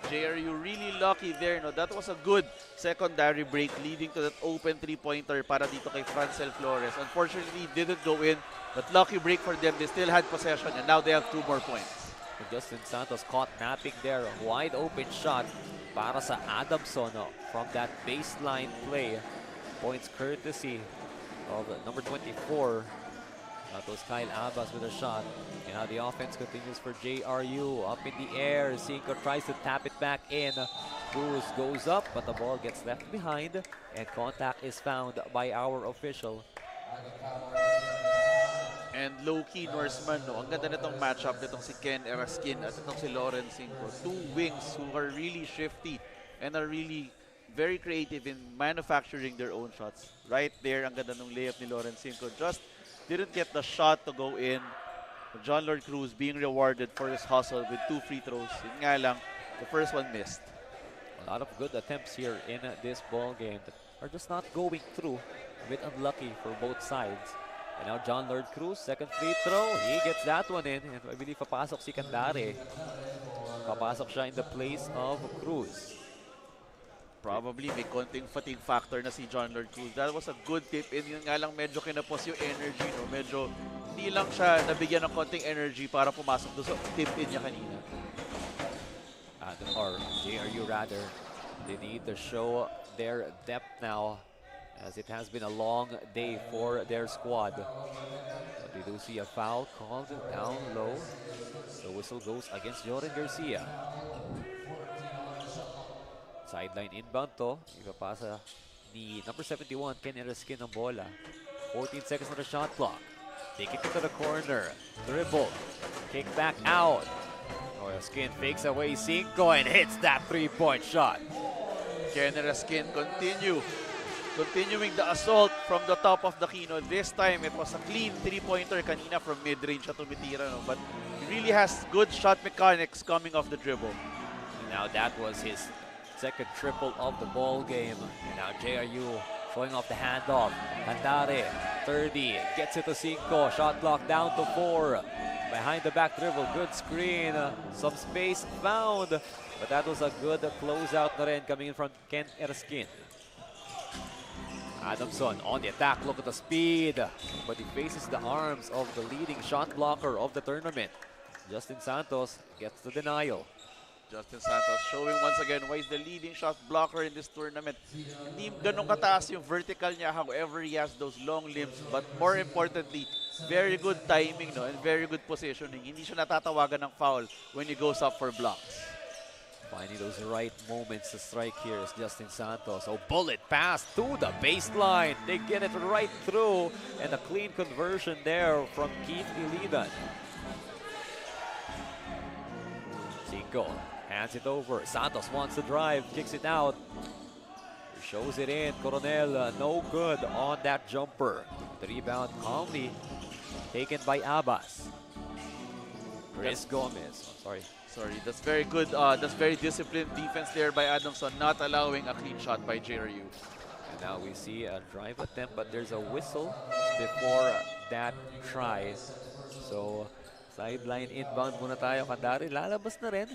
JRU really lucky there. No? That was a good secondary break leading to that open three-pointer para dito kay Francel Flores. Unfortunately, didn't go in, but lucky break for them. They still had possession, and now they have 2 more points. Justin Santos caught napping there. A wide open shot para sa Adamson from that baseline play. Points courtesy of number 24. That was Kyle Abbas with a shot. And now the offense continues for JRU. Up in the air, Cinco tries to tap it back in. Cruz goes up, but the ball gets left behind. And contact is found by our official. And low-key Norseman, no? Ang ganda nitong matchup nitong si Ken Eraskin at itong si Lauren Cinco. 2 wings who are really shifty and are really very creative in manufacturing their own shots. Right there, ang ganda ng layup ni Lauren Cinco. Just didn't get the shot to go in. John Lord Cruz being rewarded for his hustle with 2 free throws. Yun nga lang, the first one missed. A lot of good attempts here in this ball game that are just not going through. A bit unlucky for both sides. And now John Lord Cruz, second free throw. He gets that one in. And I believe papasok si Candare. Papasok siya in the place of Cruz. Probably may konting fatigue factor na si John Lord Cruz. That was a good tip in. Yun nga lang medyo kinapos yung energy. No? Medyo hindi lang siya nabigyan ng konting energy para pumasok doon sa tip in niya kanina. Or JRU rather. They need to show their depth now, as it has been a long day for their squad. But we do see a foul called down low. The whistle goes against Jordan Garcia. Sideline inbound to. Ipapasa ni number 71, Ken Eraskin ng bola. 14 seconds on the shot clock. Take it to the corner. Dribble. Kick back out. Eraskin fakes away Cinco and hits that 3-point shot. Ken Eraskin continuing the assault from the top of the kino. This time, it was a clean 3-pointer kanina from mid-range siya tumitira. No? But he really has good shot mechanics coming off the dribble. Now that was his second triple of the ball game. And now JRU showing off the handoff. Candare, 30, gets it to Cinco. Shot clock down to 4. Behind the back dribble, good screen. Some space found. But that was a good closeout na rin coming in from Ken Eraskin. Adamson on the attack, look at the speed. But he faces the arms of the leading shot blocker of the tournament. Justin Santos gets the denial. Justin Santos showing once again why he's the leading shot blocker in this tournament. Hindi ganun kataas yung vertical niya, however he has those long limbs. But more importantly, very good timing, no, and very good positioning. Hindi siya natatawagan ng foul when he goes up for blocks. Finding those right moments to strike here is Justin Santos. Oh, bullet pass to the baseline. They get it right through. And a clean conversion there from Keith Ilidan. Cinco hands it over. Santos wants to drive, kicks it out. Shows it in. Coronel, no good on that jumper. The rebound calmly taken by Abbas. Chris Gomez. Oh, sorry, that's very good. That's very disciplined defense there by Adamson, not allowing a clean shot by JRU. And now we see a drive attempt, but there's a whistle before that try. So, sideline inbound muna tayo. Candare, lalabas na rin.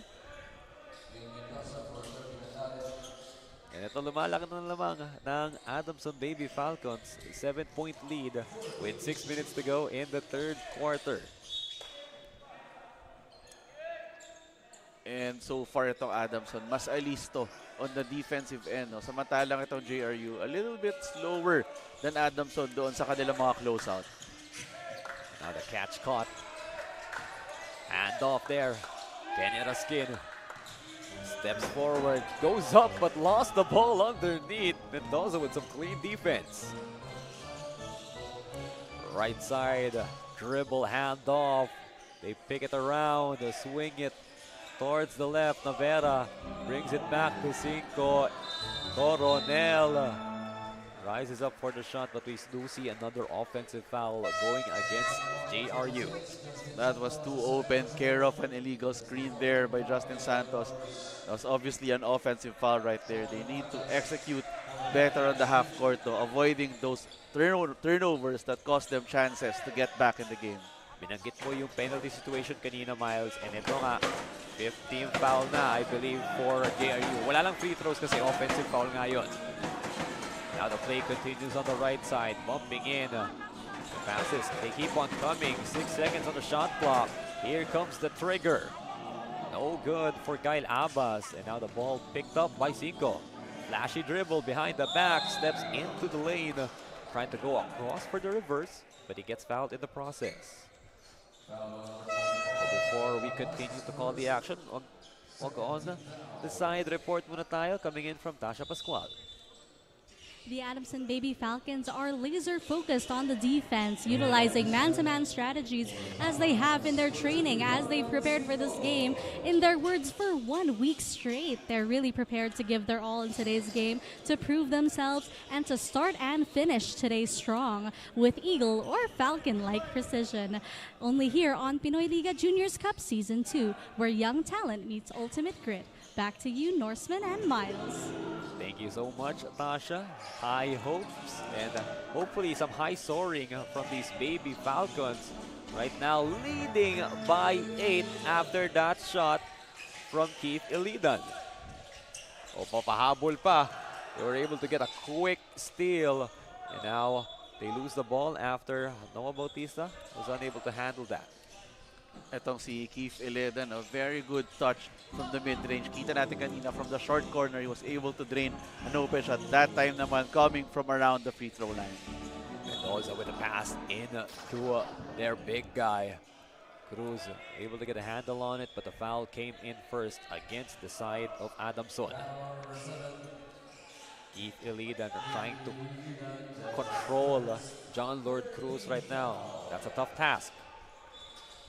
And ito lumalaki na lamang ng Adamson Baby Falcons. 7-point lead with 6 minutes to go in the third quarter. And so far itong Adamson, mas alisto on the defensive end. No? Samantalang itong JRU, a little bit slower than Adamson doon sa kanilang mga closeout. Now the catch caught. Hand off there. Ken Eraskin steps forward, goes up, but lost the ball underneath. Mendoza with some clean defense. Right side, dribble, hand off. They pick it around, swing it towards the left. Navera brings it back to Cinco. Coronel rises up for the shot, but we do see another offensive foul going against JRU. That was too open, care of an illegal screen there by Justin Santos. That was obviously an offensive foul right there. They need to execute better on the half court though, avoiding those turnovers that cost them chances to get back in the game. Binanggit mo yung penalty situation kanina, Miles, and ito nga, 15 foul na, I believe, for JRU. Wala lang free throws kasi offensive foul nga yun. Now the play continues on the right side, bumping in. The passes, they keep on coming. 6 seconds on the shot clock. Here comes the trigger. No good for Kyle Abbas, and now the ball picked up by Cinco. Flashy dribble behind the back, steps into the lane, trying to go across for the reverse, but he gets fouled in the process. So before we continue to call the action, we'll go on the side report muna tayo, coming in from Tasha Pascual. The Adamson Baby Falcons are laser focused on the defense, utilizing man-to-man strategies as they have in their training, as they've prepared for this game. In their words, for 1 week straight, they're really prepared to give their all in today's game to prove themselves and to start and finish today strong with Eagle or Falcon-like precision. Only here on Pinoyliga Juniors Cup Season 2, where young talent meets ultimate grit. Back to you, Norseman and Miles. Thank you so much, Tasha. High hopes and hopefully some high soaring from these Baby Falcons. Right now leading by 8 after that shot from Keith Ilidan. O papahabol pa. They were able to get a quick steal. And now they lose the ball after Noah Bautista was unable to handle that. Etong si Keith Ilidan, a very good touch from the mid-range. Kita natin kanina from the short corner, he was able to drain an open shot. That time naman coming from around the free throw line. Mendoza with a pass in to their big guy. Cruz able to get a handle on it, but the foul came in first against the side of Adamson. Keith Ilidan trying to control John Lord Cruz right now. That's a tough task.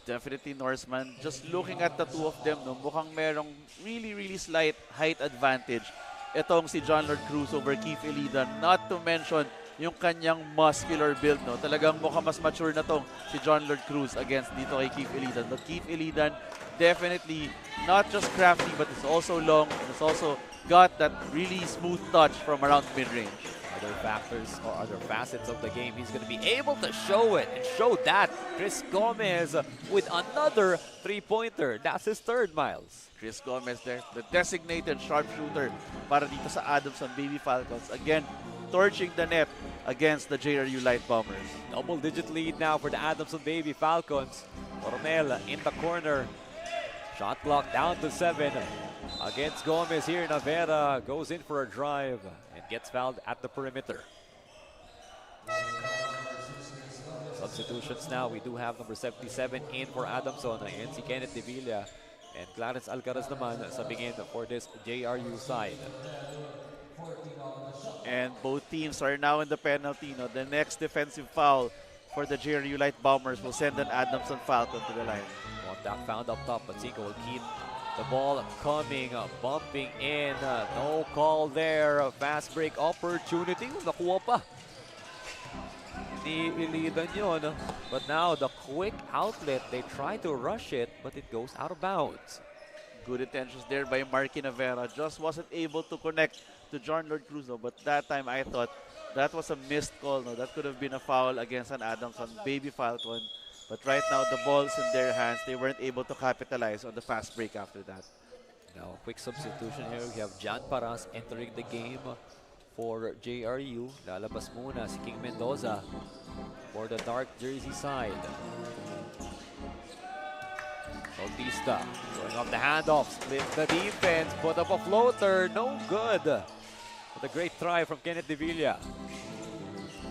Definitely Norseman. Just looking at the two of them, no, mukhang merong really slight height advantage. Itong si John Lord Cruz over Keith Ilidan. Not to mention yung kanyang muscular build. No? Talagang mukhang mas mature na tong si John Lord Cruz against dito kay Keith Ilidan. But Keith Ilidan definitely not just crafty, but it's also long and it's also got that really smooth touch from around mid-range. Other factors or other facets of the game, he's going to be able to show it and show that. Chris Gomez with another three-pointer. That's his third, Miles. Chris Gomez there, the designated sharpshooter para dito sa Adamson Baby Falcons. Again, torching the net against the JRU Light Bombers. Double-digit lead now for the Adamson Baby Falcons. Coronel in the corner. Shot clock down to 7 against Gomez here. Navera goes in for a drive and gets fouled at the perimeter. Substitutions now. We do have number 77 in for Adamson and si Kenneth De Villa, and Clarence Alcaraz naman subbing in for this JRU side. And both teams are now in the penalty. No? The next defensive foul for the JRU Light Bombers will send an Adamson Falcon to the line. That found up top, but Cinco will keep the ball coming, bumping in. No call there. Fast break opportunity. Nakuha pa ni Ilidan yun. But now the quick outlet, they try to rush it, but it goes out of bounds. Good intentions there by Marky Navera. Just wasn't able to connect to John Lord Cruz. No? But that time I thought that was a missed call. No? That could have been a foul against an Adamson Baby Falcon. But right now, the ball's in their hands. They weren't able to capitalize on the fast break after that. Now, quick substitution here. We have John Paras entering the game for JRU. Lalabas muna si King Mendoza for the dark jersey side. Bautista going off the handoff, split the defense, put up a floater, no good. But a great try from Kenneth De Villa.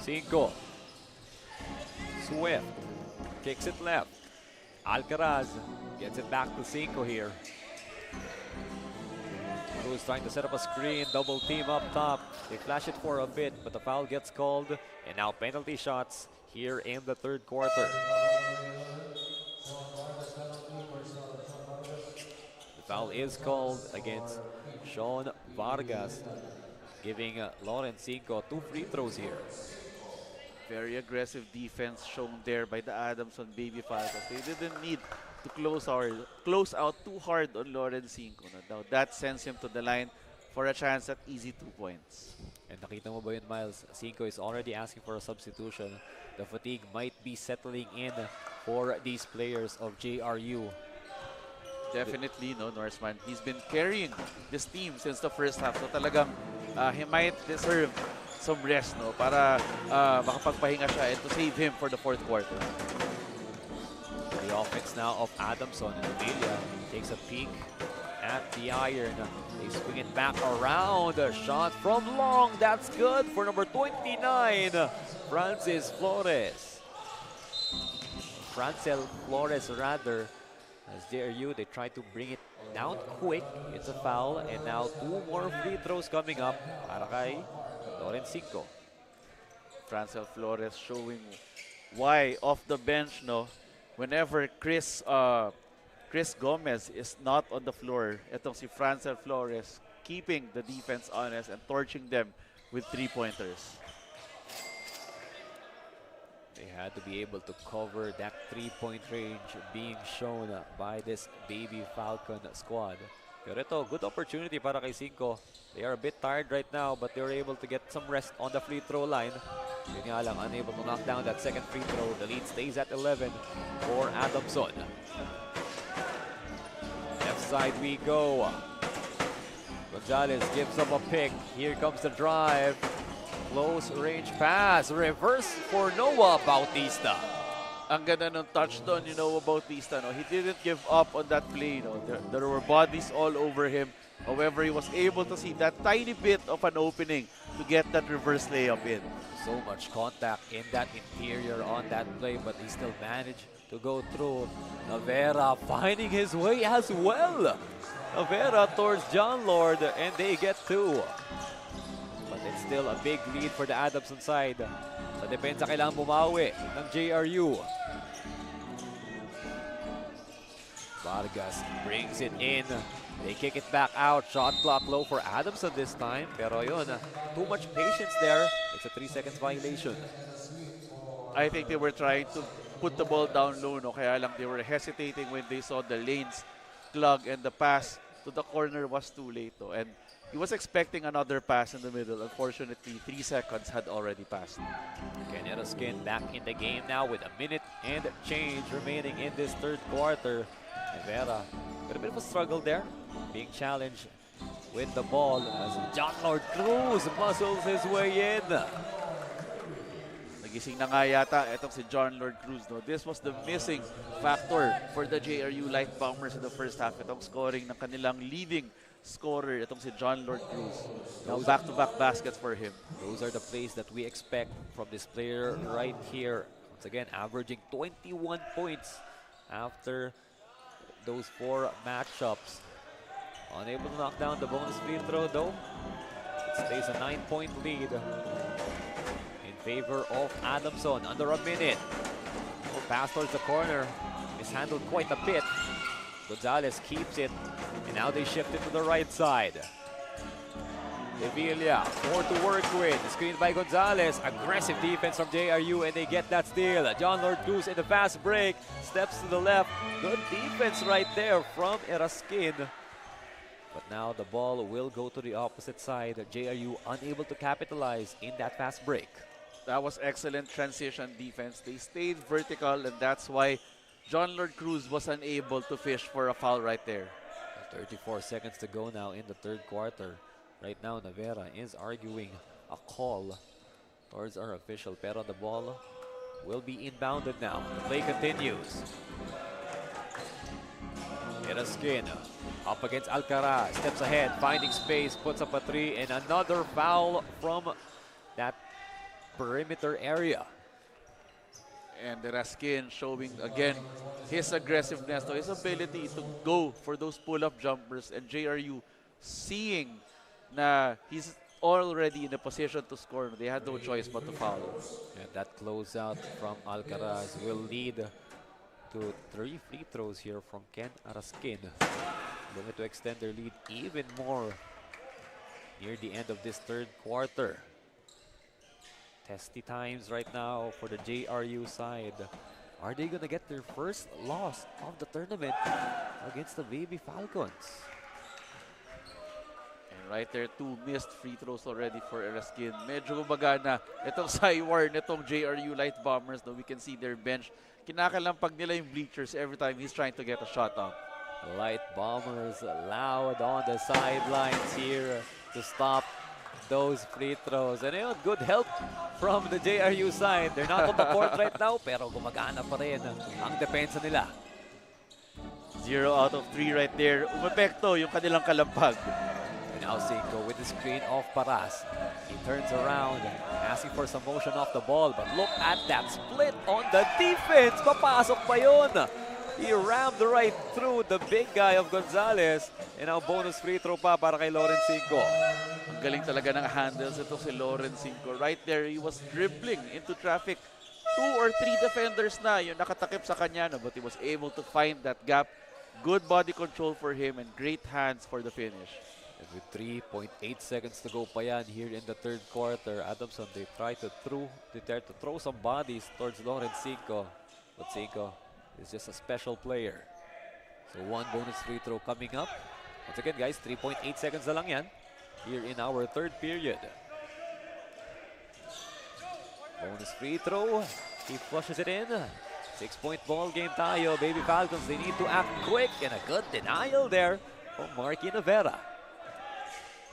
Cinco. Swift. Kicks it left. Alcaraz gets it back to Cinco here. Cruz trying to set up a screen, double team up top. They flash it for a bit, but the foul gets called. And now penalty shots here in the third quarter. The foul is called against Sean Vargas, giving Lorenzinco 2 free throws here. Very aggressive defense shown there by the Adamson Baby Falcons. They didn't need to close out too hard on Lorenzinco. Now that sends him to the line for a chance at easy 2 points. And nakita mo ba yun, Miles? Cinco is already asking for a substitution. The fatigue might be settling in for these players of JRU. Definitely, no, Norseman. He's been carrying this team since the first half. So talagang he might deserve some rest, no, para makapagpahinga siya and to save him for the fourth quarter. The offense now of Adamson and Amelia takes a peek at the iron. They swing it back around. A shot from long. That's good for number 29, Francis Flores. Francel Flores, rather. As JRU, they try to bring it down quick. It's a foul. And now 2 more free throws coming up para kay Lorenzinco. Francel Flores showing why off the bench, no, whenever Chris Gomez is not on the floor, itong si Francel Flores keeping the defense honest and torching them with 3-pointers. They had to be able to cover that 3-point range being shown by this Baby Falcon squad. Pero ito, good opportunity para kay Cinco. They are a bit tired right now, but they were able to get some rest on the free throw line. Yun nga lang, unable to knock down that second free throw. The lead stays at 11 for Adamson. Left side we go. Gonzalez gives up a pick. Here comes the drive. Close range pass. Reverse for Noah Bautista. Ang ganda ng touchdown, you know, Bautista, no? He didn't give up on that play, no? There were bodies all over him. However, he was able to see that tiny bit of an opening to get that reverse layup in. So much contact in that interior on that play, but he still managed to go through. Navera finding his way as well. Navera towards John Lord, and they get 2. But it's still a big lead for the Adamson side. Sa depensa kailangan bumawi ng JRU. Vargas brings it in. They kick it back out. Shot clock low for Adamson this time. Pero yun, too much patience there. It's a 3 seconds violation. I think they were trying to put the ball down low, no? Kaya lang they were hesitating when they saw the lanes clog and the pass to the corner was too late, no? And he was expecting another pass in the middle. Unfortunately, 3 seconds had already passed. Ken Eraskin back in the game now with a minute and change remaining in this third quarter. Rivera with a bit of a struggle there, being challenged with the ball as John Lord Cruz muscles his way in. Nagising na nga yata itong si John Lord Cruz, no? This was the missing factor for the JRU Light Bombers in the first half. Itong scoring ng kanilang leading scorer, itong si John Lord Cruz. Now back-to-back baskets for him. Those are the plays that we expect from this player right here. Once again, averaging 21 points after those 4 matchups. Unable to knock down the bonus free throw though. It stays a 9-point lead in favor of Adamson. Under a minute. Oh, pass towards the corner. Mishandled quite a bit. Gonzalez keeps it. And now they shift it to the right side. Sevilla, 4 to work with. Screened by Gonzalez. Aggressive defense from JRU, and they get that steal. John Lord Cruz in the fast break. Steps to the left. Good defense right there from Eraskin. But now the ball will go to the opposite side. JRU unable to capitalize in that fast break. That was excellent transition defense. They stayed vertical, and that's why John Lord Cruz was unable to fish for a foul right there. 34 seconds to go now in the third quarter. Right now, Navera is arguing a call towards our official. Pero the ball will be inbounded now. Play continues. Eraskin up against Alcaraz. Steps ahead, finding space, puts up a 3, and another foul from that perimeter area. And Eraskin showing again his aggressiveness, his ability to go for those pull-up jumpers, and JRU seeing na he's already in a position to score. They had no choice but to foul. And that closeout from Alcaraz will lead to 3 free throws here from Ken Eraskin. looking to extend their lead even more near the end of this third quarter. Testy times right now for the JRU side. Are they gonna get their first loss of the tournament against the Baby Falcons? And right there, 2 missed free throws already for Eraskin. Medyo gumagana itong Cywar nitong JRU Light Bombers. No, we can see their bench. Kinakalampag nila yung bleachers every time he's trying to get a shot off. Light Bombers loud on the sidelines here to stop those free throws. And yun, good help from the JRU side. They're not on the court right now, pero gumagana pa rin ang depensa nila. 0 out of 3 right there. Umepekto yung kanilang kalampag. And now Cinco with the screen off Paras. He turns around, asking for some motion off the ball. But look at that split on the defense. Papasok pa yun. He rammed right through the big guy of Gonzalez. And now bonus free throw pa para kay Lauren Cinco. Ang galing talaga ng handles ito si Lauren Cinco. Right there, he was dribbling into traffic. 2 or 3 defenders na yung nakatakip sa kanya, no, but he was able to find that gap. Good body control for him and great hands for the finish. And with 3.8 seconds to go pa yan here in the third quarter, Adamson, they try to throw some bodies towards Lauren Cinco. But Cinco is just a special player. So 1 bonus free throw coming up. Once again, guys, 3.8 seconds na lang yan here in our third period. Bonus free throw. He flushes it in. 6-point ball game tayo. Baby Falcons, they need to act quick. And a good denial there from Marky Navera.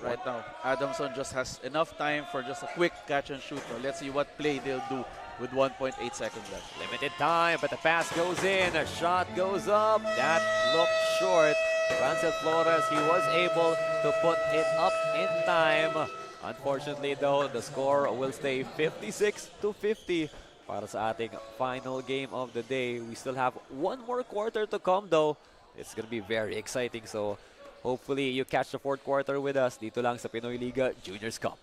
Right now, Adamson just has enough time for just a quick catch and shoot. Now, let's see what play they'll do with 1.8 seconds left. Limited time, but the pass goes in. A shot goes up. That looked short. Francel Flores, he was able to put it up in time. Unfortunately, though, the score will stay 56-50 para sa ating final game of the day. We still have 1 more quarter to come, though. It's gonna be very exciting. So hopefully you catch the fourth quarter with us dito lang sa Pinoyliga Juniors Cup.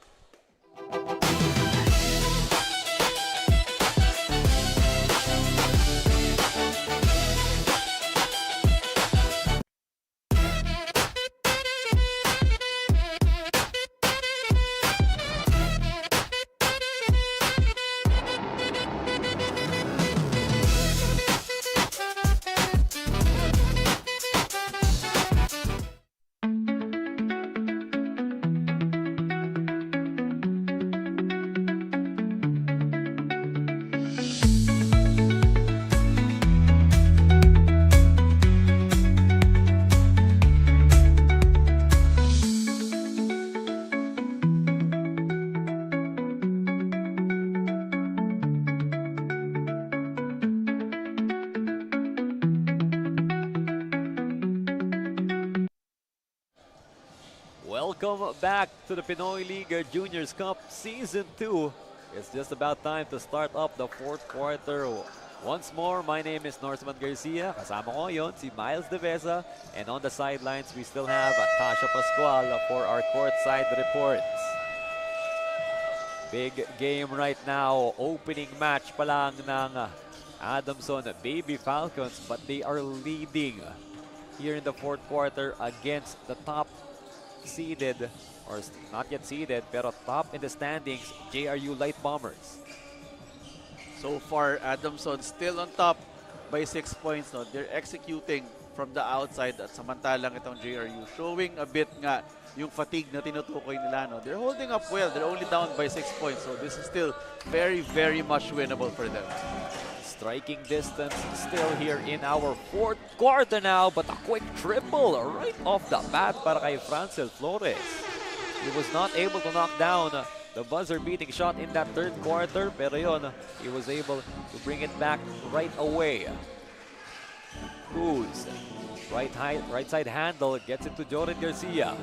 Welcome back to the Pinoyliga Juniors Cup Season 2. It's just about time to start up the fourth quarter. Once more, my name is Norseman Garcia. Kasama ko ngayon si Miles Devesa. And on the sidelines, we still have Tasha Pascual for our courtside reports. Big game right now. Opening match pa lang ng Adamson Baby Falcons. But they are leading here in the fourth quarter against the top seeded, or not yet seeded, pero top in the standings, JRU Light Bombers. So far, Adamson still on top by 6 points. No? They're executing from the outside at samantalang itong JRU showing a bit nga yung fatigue na tinutukoy nila. No? They're holding up well. They're only down by 6 points. So this is still very, very much winnable for them. Striking distance still here in our fourth quarter now, but a quick triple right off the bat para kay Francel Flores. He was not able to knock down the buzzer-beating shot in that third quarter, pero yun, he was able to bring it back right away. Cruz, right side handle, gets it to Jordan Garcia.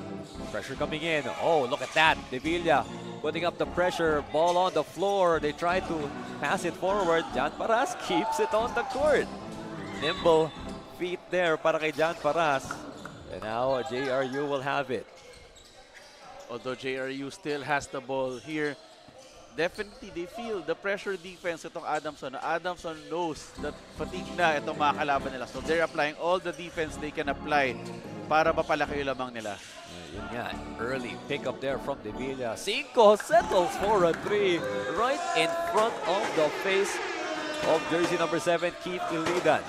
Pressure coming in. Oh, look at that. De Villa putting up the pressure. Ball on the floor. They try to pass it forward. Jan Paras keeps it on the court. Nimble feet there para kay Jan Paras. And now JRU will have it. Although JRU still has the ball here, definitely they feel the pressure defense itong Adamson. Adamson knows that fatigue na itong mga kalaban nila. So they're applying all the defense they can apply para mapalaki yung lamang nila. Yun nga, early pick up there from Devilla. Cinco settles for a 3 right in front of the face of jersey number 7, Keith Ilidan.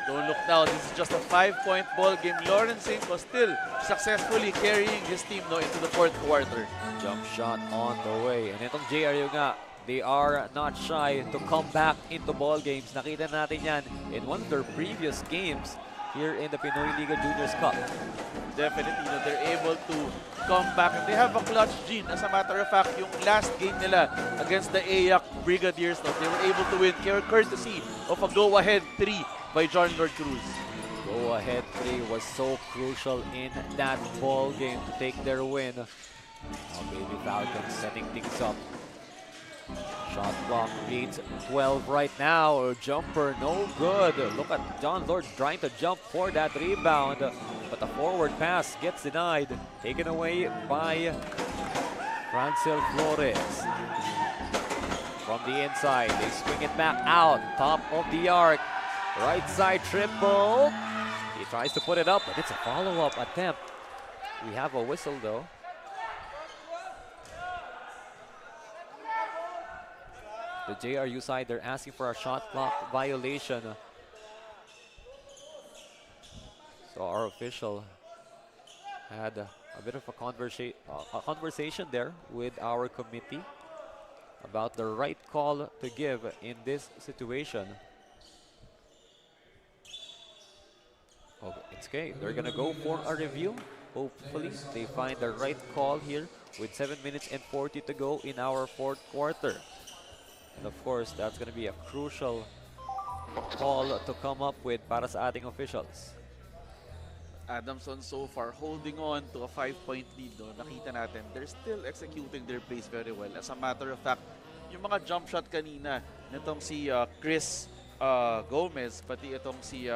Don't look now, this is just a 5-point ball game. Lawrence Cinco still successfully carrying his team into the 4th quarter. Jump shot on the way. And itong JRU nga, they are not shy to come back into ball games. Nakita natin yan in one of their previous games here in the Pinoyliga Juniors Cup. Definitely, they're able to come back. And they have a clutch gene. As a matter of fact, yung last game nila against the AYAC Brigadiers, they were able to win courtesy of a go-ahead 3 by John Lord Cruz. Go-ahead 3 was so crucial in that ball game to take their win. Now Baby Falcons setting things up. Shot clock reads 12 right now. Jumper no good. Look at John Lord trying to jump for that rebound, but the forward pass gets denied. Taken away by Francel Flores. From the inside, they swing it back out. Top of the arc. Right side triple. He tries to put it up, but it's a follow-up attempt. We have a whistle though. The JRU side, they're asking for a shot clock violation. So our official had a bit of a conversation there with our committee about the right call to give in this situation. Oh, it's okay. They're gonna go for a review. Hopefully, they find the right call here with 7 minutes and 40 to go in our 4th quarter. And of course, that's going to be a crucial call to come up with para sa ating officials. Adamson so far holding on to a 5-point lead. Nakita natin, they're still executing their plays very well. As a matter of fact, yung mga jump shot kanina, nitong si Chris Gomez, pati itong si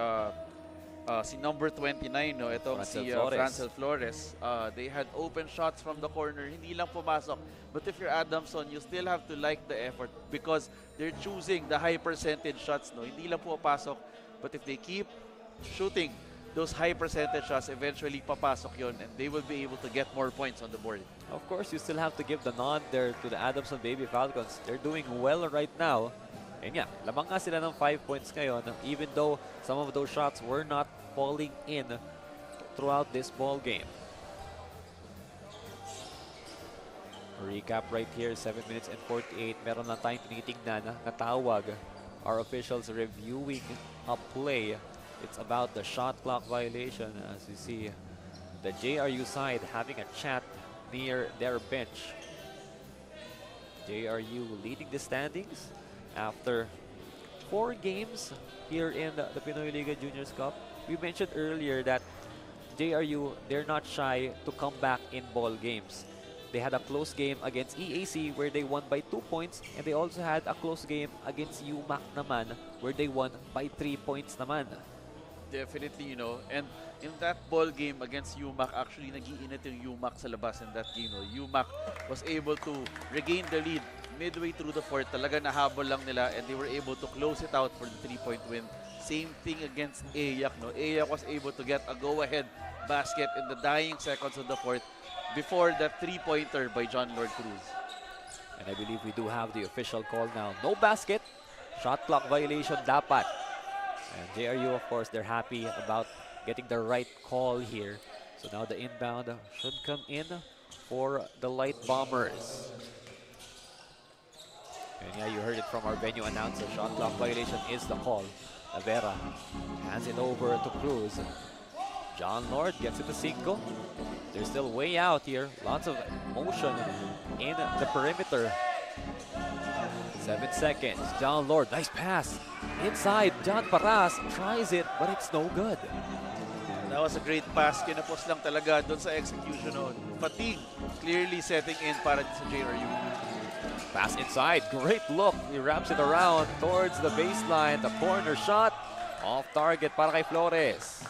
number 29, itong si Francel Flores, they had open shots from the corner, hindi lang pumasok. But if you're Adamson, you still have to like the effort because they're choosing the high percentage shots, hindi lang pumapasok. But if they keep shooting those high percentage shots, eventually papasok yon and they will be able to get more points on the board. Of course, you still have to give the nod there to the Adamson Baby Falcons. They're doing well right now. And yeah, lamang nga sila ng 5 points ngayon, even though some of those shots were not falling in throughout this ball game. Recap right here, 7 minutes and 48. Meron lang tayong tinitingnan na tawag. Our officials reviewing a play. It's about the shot clock violation. As you see, the JRU side having a chat near their bench. JRU leading the standings after 4 games here in the Pinoyliga Juniors Cup. We mentioned earlier that JRU, they're not shy to come back in ball games. They had a close game against EAC where they won by 2 points, and they also had a close game against UMAC naman where they won by 3 points naman. Definitely, and in that ball game against UMAC, actually nag-iinit yung UMAC sa labas in that game. UMAC was able to regain the lead midway through the 4th. Talaga nahabol lang nila and they were able to close it out for the 3-point win. Same thing against AYAC. AYAC was able to get a go-ahead basket in the dying seconds of the 4th before that 3-pointer by John Lord Cruz. And I believe we do have the official call now. No basket. Shot clock violation dapat. And JRU, of course, they're happy about getting the right call here. So now the inbound should come in for the Light Bombers. And yeah, you heard it from our venue announcer. Shot clock violation is the call. Avera hands it over to Cruz. John Lord gets it to Cinco. They're still way out here. Lots of motion in the perimeter. 7 seconds. John Lord, nice pass. Inside, John Paras tries it, but it's no good. That was a great pass. Kinapos lang talaga doon sa execution. Fatigue clearly setting in para sa JRU. Pass inside, great look. He wraps it around towards the baseline. The corner shot, off target para kay Flores.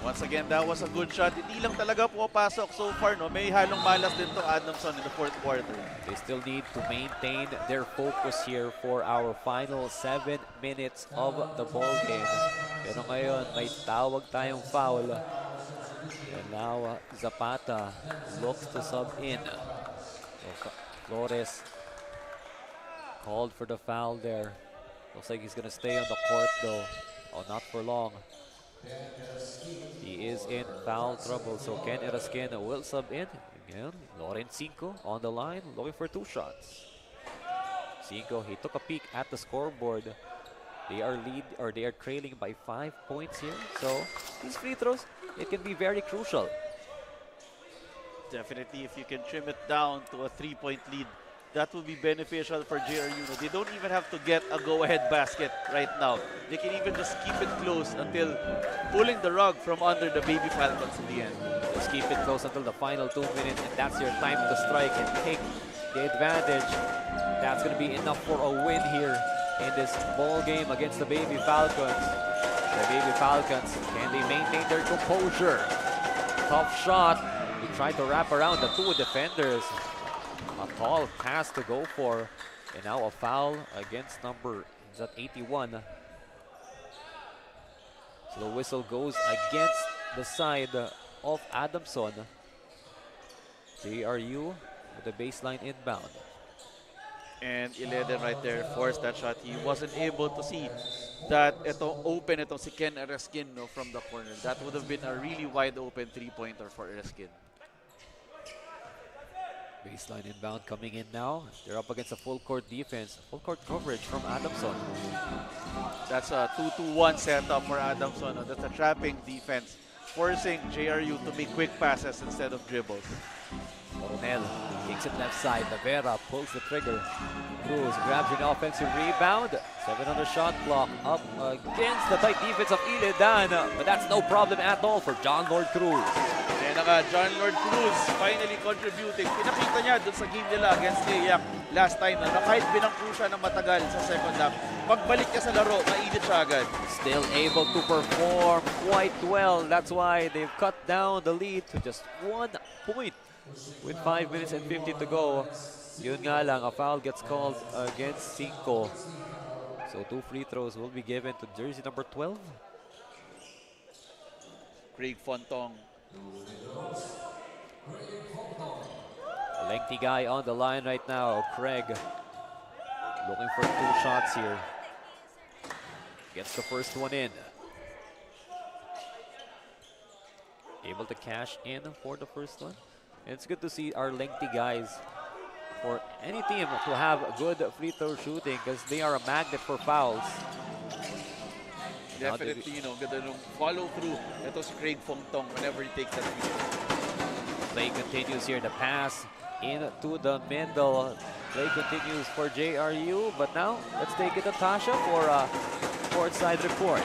Once again, that was a good shot. Hindi lang talaga pumapasok so far, no? May halong malas din to Adamson in the fourth quarter. They still need to maintain their focus here for our final 7 minutes of the ball game. Pero ngayon, may tawag tayong foul. And now, Zapata looks to sub in. So, Flores called for the foul there. Looks like he's gonna stay on the court though. Oh, not for long. He is in foul trouble, so Ken Erasquin will sub in. Again, Loren Cinco on the line, looking for 2 shots. Cinco, he took a peek at the scoreboard. They are trailing by 5 points here. So these free throws, it can be very crucial. Definitely, if you can trim it down to a 3-point lead, that will be beneficial for JRU. They don't even have to get a go-ahead basket right now. They can even just keep it close until pulling the rug from under the Baby Falcons in the end. Just keep it close until the final 2 minutes, and that's your time to strike and take the advantage. That's going to be enough for a win here in this ball game against the Baby Falcons. The Baby Falcons, can they maintain their composure? Tough shot. He tried to wrap around the 2 defenders. A tall pass to go for, and now a foul against number, is that 81? So the whistle goes against the side of Adamson. JRU with the baseline inbound. And Ileden right there forced that shot. He wasn't able to see that open si Ken Erasquin, no, from the corner. That would have been a really wide open 3-pointer for Erasquin. Baseline inbound coming in now. They're up against a full court defense. Full court coverage from Adamson. That's a 2-2-1 setup for Adamson. That's a trapping defense, forcing JRU to make quick passes instead of dribbles. Coronel kicks it left side. Navera pulls the trigger. Cruz grabs an offensive rebound. 7 on the shot clock. Up against the tight defense of Iledan. But that's no problem at all for John Lord Cruz. John Lord Cruz finally contributing. Pinakita niya dun sa game nila against Kayak last time na kahit binangko siya ng matagal sa second half, pagbalik niya sa laro, mainit siya agad. Still able to perform quite well. That's why they've cut down the lead to just 1 point with 5 minutes and 50 to go. Yun nga lang, a foul gets called against Cinco. So 2 free throws will be given to jersey number 12. Craig Fontong. A lengthy guy on the line right now, Craig. Looking for 2 shots here. Gets the first one in. Able to cash in for the first one. And it's good to see our lengthy guys, for any team to have good free throw shooting, because they are a magnet for fouls. Definitely, ganda nung follow through. Ito si Craig Fontong whenever he takes that free throw. Play continues here. The pass into the middle. Play continues for JRU, but now let's take it to Tasha for a courtside report.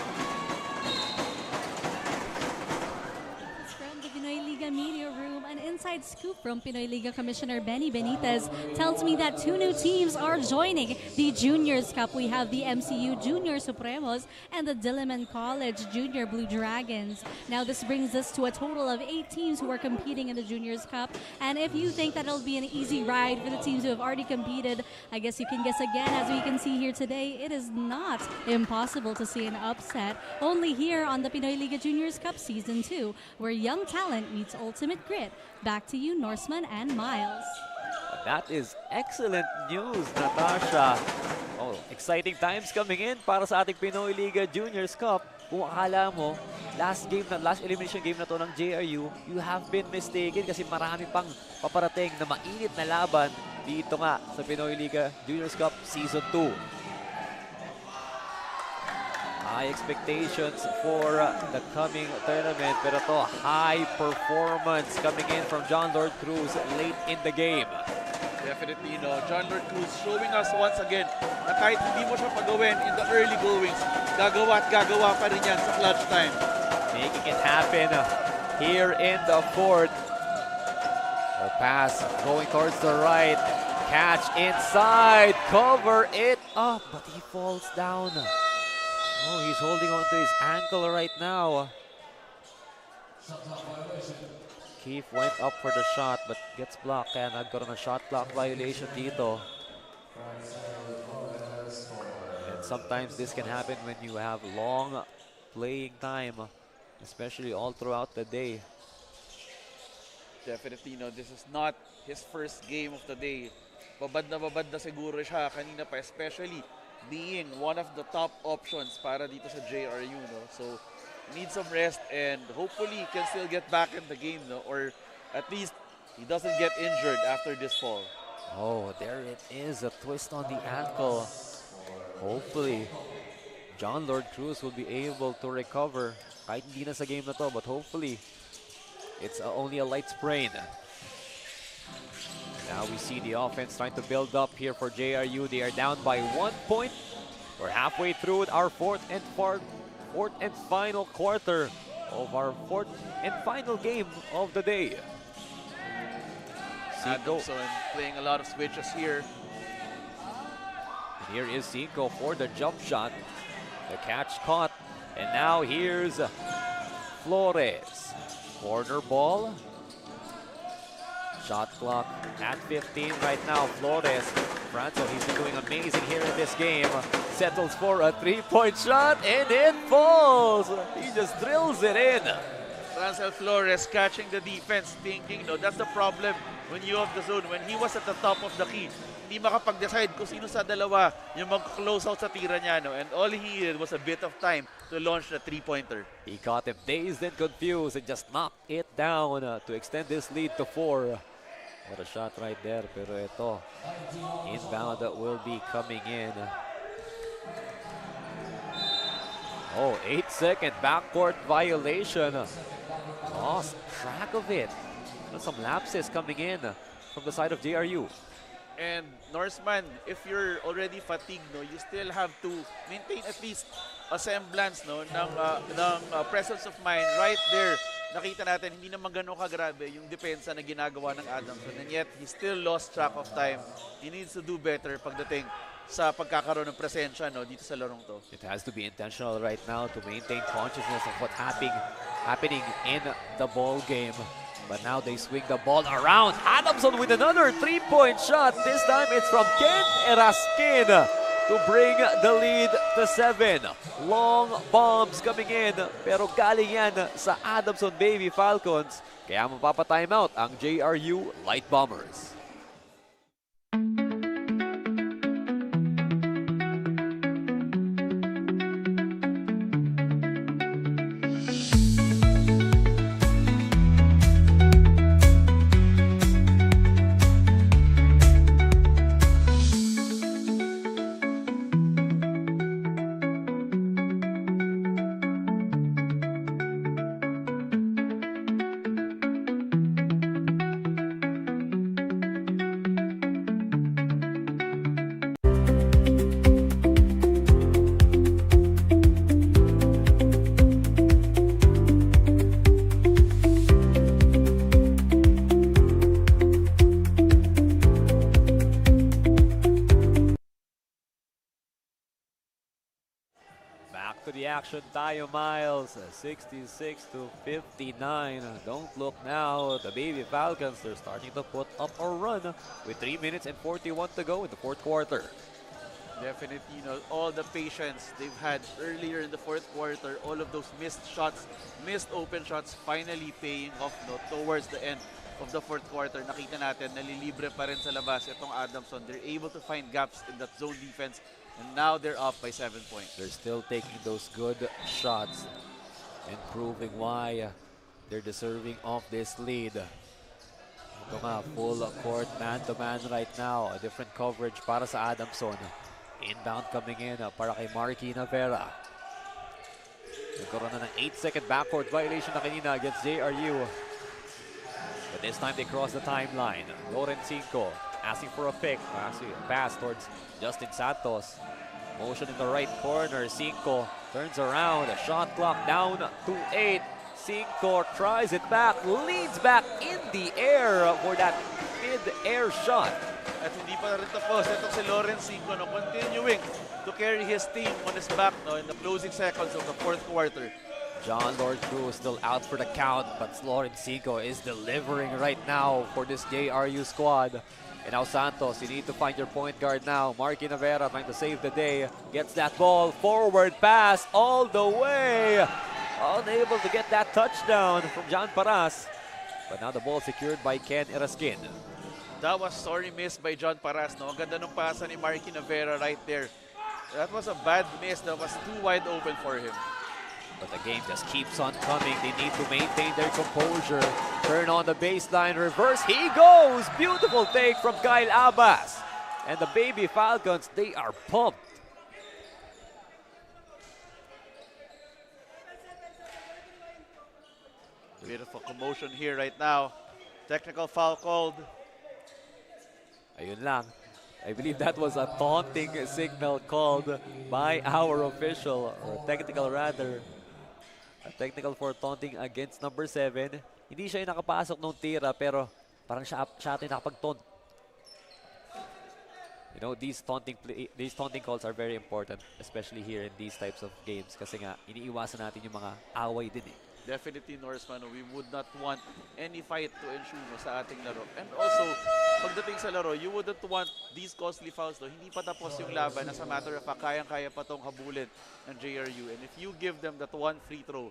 From the Pinoyliga media room, an inside scoop from Pinoyliga Commissioner Benny Benitez tells me that 2 new teams are joining the Juniors Cup. We have the MCU Junior Supremos and the Diliman College Junior Blue Dragons. Now this brings us to a total of 8 teams who are competing in the Juniors Cup. And if you think that it'll be an easy ride for the teams who have already competed, I guess you can guess again. As we can see here today, it is not impossible to see an upset. Only here on the Pinoyliga Juniors Cup Season 2, where young talent meets ultimate grit. Back to you, Norseman and Miles. That is excellent news, Natasha. Oh, exciting times coming in para sa ating Pinoyliga Juniors Cup. Kung akala mo, last elimination game na to ng JRU, you have been mistaken kasi marami pang paparating na mainit na laban dito nga sa Pinoyliga Juniors Cup Season 2. High expectations for the coming tournament, pero to high performance coming in from John Lord Cruz late in the game. Definitely, John Lord Cruz showing us once again na kahit hindi mo siya pagawin in the early goings, gagawa at gagawa pa rin yan sa clutch time. Making it happen here in the fourth. A pass going towards the right. Catch inside. Cover it up, but he falls down. Oh, he's holding on to his ankle right now. Keith went up for the shot but gets blocked, kaya nagkaroon ng shot clock violation dito. And sometimes this can happen when you have long playing time, especially all throughout the day. Definitely, this is not his first game of the day. Babad na siguro siya kanina pa, especially being one of the top options para dito sa JRU, no? So, needs some rest and hopefully he can still get back in the game, no? Or at least he doesn't get injured after this fall. Oh, there it is, a twist on the ankle. Hopefully, John Lord Cruz will be able to recover. Kahit hindi na sa game na to, but hopefully, it's only a light sprain. Now we see the offense trying to build up here for JRU. They are down by 1 point. We're halfway through our fourth and final quarter of our fourth and final game of the day. Adamson playing a lot of switches here. And here is Cinco for the jump shot. The catch caught. And now here's Flores. Corner ball. Shot clock at 15 right now. Flores, Franco, he's been doing amazing here in this game. Settles for a three-point shot and it falls. He just drills it in. Franco Flores catching the defense, thinking, that's the problem when you have the zone. When he was at the top of the key, hindi makapag-decide kung sino sa dalawa yung mag-close out sa tira niya, no? And all he needed was a bit of time to launch the three-pointer. He caught him dazed and confused and just knocked it down to extend this lead to 4. What a shot right there, pero ito, inbound that will be coming in. Oh, 8-second backcourt violation. Lost track of it. Some lapses coming in from the side of JRU. And Norseman, if you're already fatigued, you still have to maintain at least a semblance, ng presence of mind right there. Nakita natin, hindi naman ganun kagrabe yung depensa na ginagawa ng Adamson. And yet, he still lost track of time. He needs to do better pagdating sa pagkakaroon ng presensya dito sa larong to. It has to be intentional right now to maintain consciousness of what's happening in the ball game. But now they swing the ball around. Adamson with another three-point shot. This time it's from Ken Eraskin to bring the lead to 7. Long bombs coming in, pero galing yan sa Adamson Baby Falcons. Kaya mapapa-timeout ang JRU Light Bombers. Action tayo, Miles. 66-59. Don't look now. The Baby Falcons, they're starting to put up a run with 3 minutes and 41 to go in the fourth quarter. Definitely, all the patience they've had earlier in the fourth quarter, all of those missed shots, missed open shots, finally paying off towards the end of the fourth quarter. Nakita natin, nalilibre pa rin sa labas itong Adamson. They're able to find gaps in that zone defense. And now they're up by 7 points. They're still taking those good shots and proving why they're deserving of this lead. Ito nga, full court man-to-man right now. A different coverage para sa Adamson. Inbound coming in para kay Marky Navera. Nagkaroon na ng 8-second backcourt violation na kanina against JRU. But this time they cross the timeline. Lorenzinco asking for a pick. Actually, a pass towards Justin Santos. Motion in the right corner. Cinco turns around. A shot clock down to 8. Cinco tries it back. Leads back in the air for that mid-air shot. At hindi pa rin tapos. Itong si Lorenzinco continuing to carry his team on his back in the closing seconds of the fourth quarter. John Lord Cruz still out for the count, but Lorenzico is delivering right now for this JRU squad. And now Santos, you need to find your point guard now. Marky Navera trying to save the day. Gets that ball, forward pass all the way. Unable to get that touchdown from John Paras. But now the ball secured by Ken Eraskin. That was sorry miss by John Paras. No? Ang ganda ng pasa ni Marky Navera right there. That was a bad miss. That was too wide open for him. But the game just keeps on coming. They need to maintain their composure. Turn on the baseline, reverse. He goes! Beautiful take from Kyle Abbas. And the Baby Falcons, they are pumped. Beautiful commotion here right now. Technical foul called. Ayun lang. I believe that was a taunting signal called by our official, or technical rather. A technical for taunting against number 7. Hindi siya yung nakapasok nung tira, pero parang siya ito yung nakapag-taunt. You know, these taunting calls are very important, especially here in these types of games. Kasi nga, iniiwasan natin yung mga away din eh. Definitely, Norseman, we would not want any fight to ensue sa ating laro. And also, pagdating sa laro, you wouldn't want these costly fouls. No? Hindi pa tapos yung laban. As a matter of fact, kayang-kaya pa tong habulin ng JRU. And if you give them that one free throw,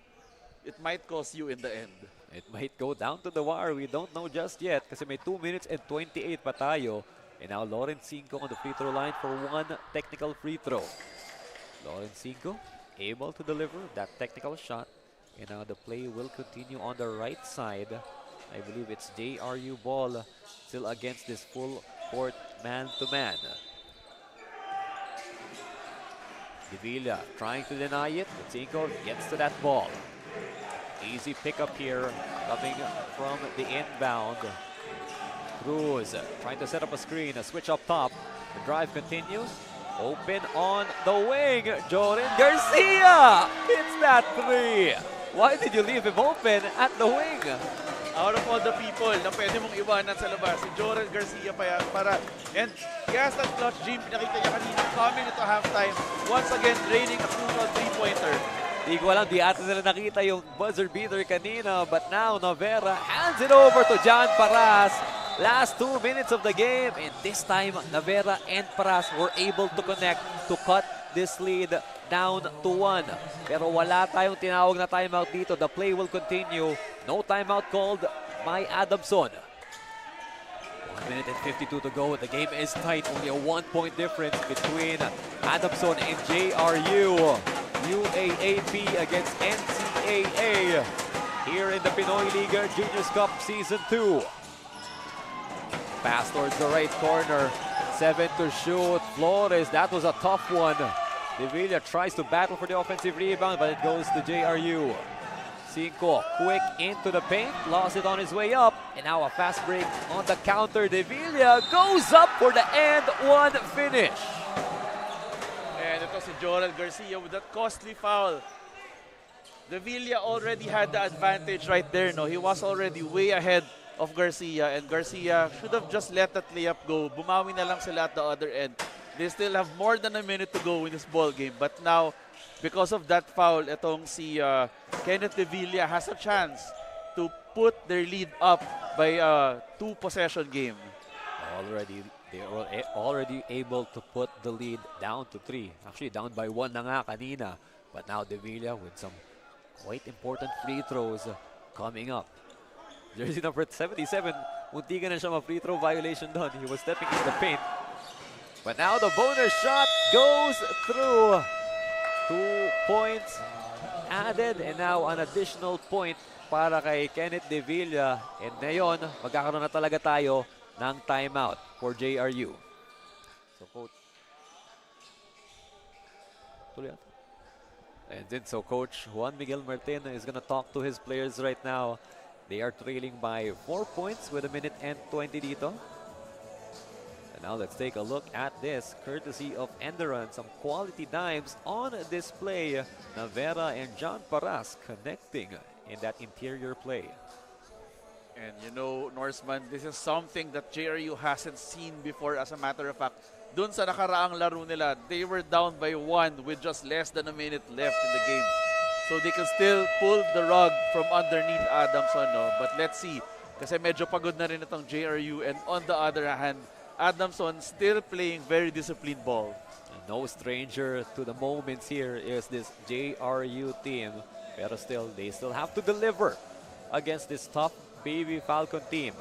it might cost you in the end. It might go down to the wire. We don't know just yet kasi may 2 minutes and 28 pa tayo. And now Lorenzico on the free throw line for one technical free throw. Lorenzico able to deliver that technical shot. And now the play will continue on the right side. I believe it's JRU ball still against this full court man-to-man. Devilla trying to deny it. Lorenzico gets to that ball. Easy pickup here coming from the inbound. Cruz trying to set up a screen, a switch up top. The drive continues. Open on the wing. Jordan Garcia hits that three. Why did you leave him open at the wing? Out of all the people na pwede mong iwanan sa labas, si Jordan Garcia pa yan para. And he has that clutch gym. Pinakita niya kanina coming into halftime. Once again, draining a crucial three-pointer. Di ko alam, di ata nila nakita yung buzzer beater kanina. But now, Navera hands it over to John Paras. Last 2 minutes of the game. And this time, Navera and Paras were able to connect to cut this lead down to 1. Pero wala tayong tinawag na timeout dito. The play will continue. No timeout called by Adamson. 1 minute and 52 to go. The game is tight. Only a 1-point difference between Adamson and JRU. UAAP against NCAA here in the Pinoyliga Juniors Cup Season 2. Pass towards the right corner. 7 to shoot. Flores, that was a tough one. Devilla tries to battle for the offensive rebound, but it goes to JRU. Cinco, quick into the paint, lost it on his way up, and now a fast break on the counter. Devilla goes up for the and one finish. And it was si Joel Garcia with that costly foul. Devilla already had the advantage right there. No, he was already way ahead of Garcia, and Garcia should have just let that layup go. Bumawi na lang sila at the other end. They still have more than a minute to go in this ball game. But now, because of that foul, itong si Kenneth Devilla has a chance to put their lead up by a 2-possession game. They were already able to put the lead down to 3. Actually, down by 1 na nga kanina. But now Devilla with some quite important free throws coming up. Jersey number 77, munti ka na siya ma-free throw violation doon. He was stepping in the paint. But now the bonus shot goes through. 2 points added and now an additional point para kay Kenneth Devilla. And ngayon, magkakaroon na talaga tayo ng timeout for JRU. So, coach. And then, so Coach Juan Miguel Martin is going to talk to his players right now. They are trailing by 4 points with 1 minute and 20 dito. And now let's take a look at this, courtesy of ENDERUN. Some quality dimes on display. Navera and John Paras connecting in that interior play. And you know, Norseman, this is something that JRU hasn't seen before. As a matter of fact, dun sa nakaraang laro nila, they were down by 1 with just less than a minute left in the game. so they can still pull the rug from underneath Adamson, no? But let's see. Kasi medyo pagod na rin itong JRU, and on the other hand, Adamson still playing very disciplined ball. And no stranger to the moments here is this JRU team. Pero still, they still have to deliver against this tough Baby Falcon team.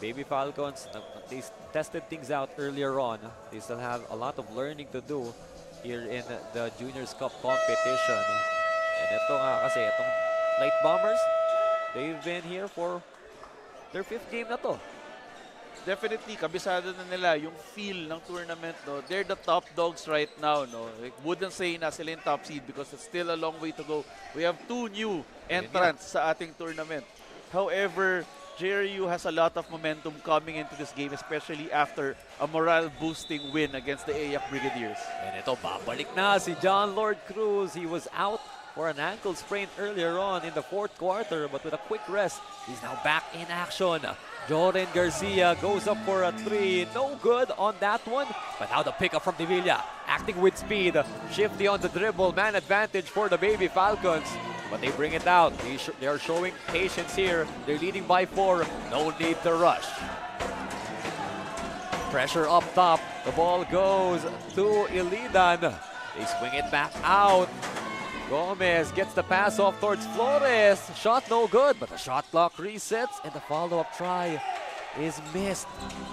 Baby Falcons, they tested things out earlier on. They still have a lot of learning to do here in the Juniors Cup competition. And ito nga kasi, itong Light Bombers, they've been here for their 5th game na to. Definitely, kabisado na nila yung feel ng tournament, no? They're the top dogs right now, no? I wouldn't say na sila yung top seed because it's still a long way to go. We have 2 new entrants sa ating tournament. However, JRU has a lot of momentum coming into this game, especially after a morale-boosting win against the AYAC Brigadiers. And ito, babalik na si John Lord Cruz. He was out for an ankle sprain earlier on in the 4th quarter, but with a quick rest, he's now back in action. Jordan Garcia goes up for a 3. No good on that one. But now the pickup from Divilla. Acting with speed. Shifty on the dribble. Man advantage for the Baby Falcons. But they bring it out. They are showing patience here. They're leading by 4. No need to rush. Pressure up top. The ball goes to Ilidan. They swing it back out. Gomez gets the pass off towards Flores. Shot no good, but the shot clock resets and the follow-up try is missed.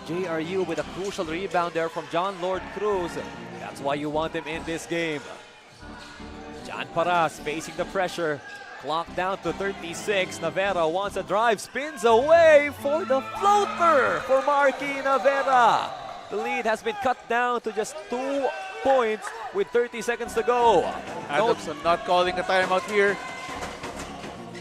JRU with a crucial rebound there from John Lord Cruz. That's why you want him in this game. John Paras facing the pressure. Clock down to 36. Navera wants a drive, spins away for the floater for Marky Navera. The lead has been cut down to just 2 points with 30 seconds to go. Adamson not calling a timeout here.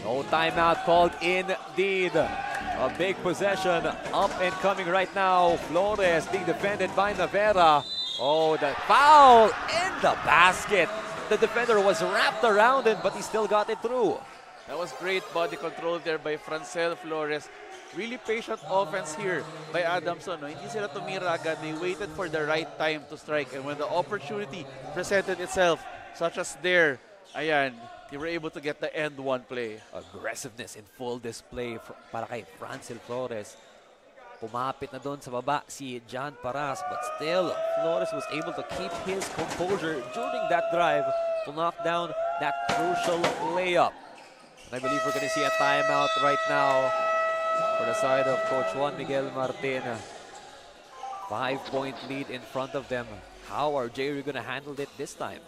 No timeout called indeed. A big possession up and coming right now. Flores being defended by Navera. Oh, the foul in the basket. The defender was wrapped around him, but he still got it through. That was great body control there by Francel Flores. Really patient offense here by Adamson. No? Hindi sila tumira agad. They waited for the right time to strike. And when the opportunity presented itself, such as there, ayan, they were able to get the end one play. Aggressiveness in full display para kay Francel Flores. Pumapit na doon sa baba si John Paras, but still, Flores was able to keep his composure during that drive to knock down that crucial layup. And I believe we're going to see a timeout right now for the side of Coach Juan Miguel Martin. 5-point lead in front of them. How are JRU going to handle it this time?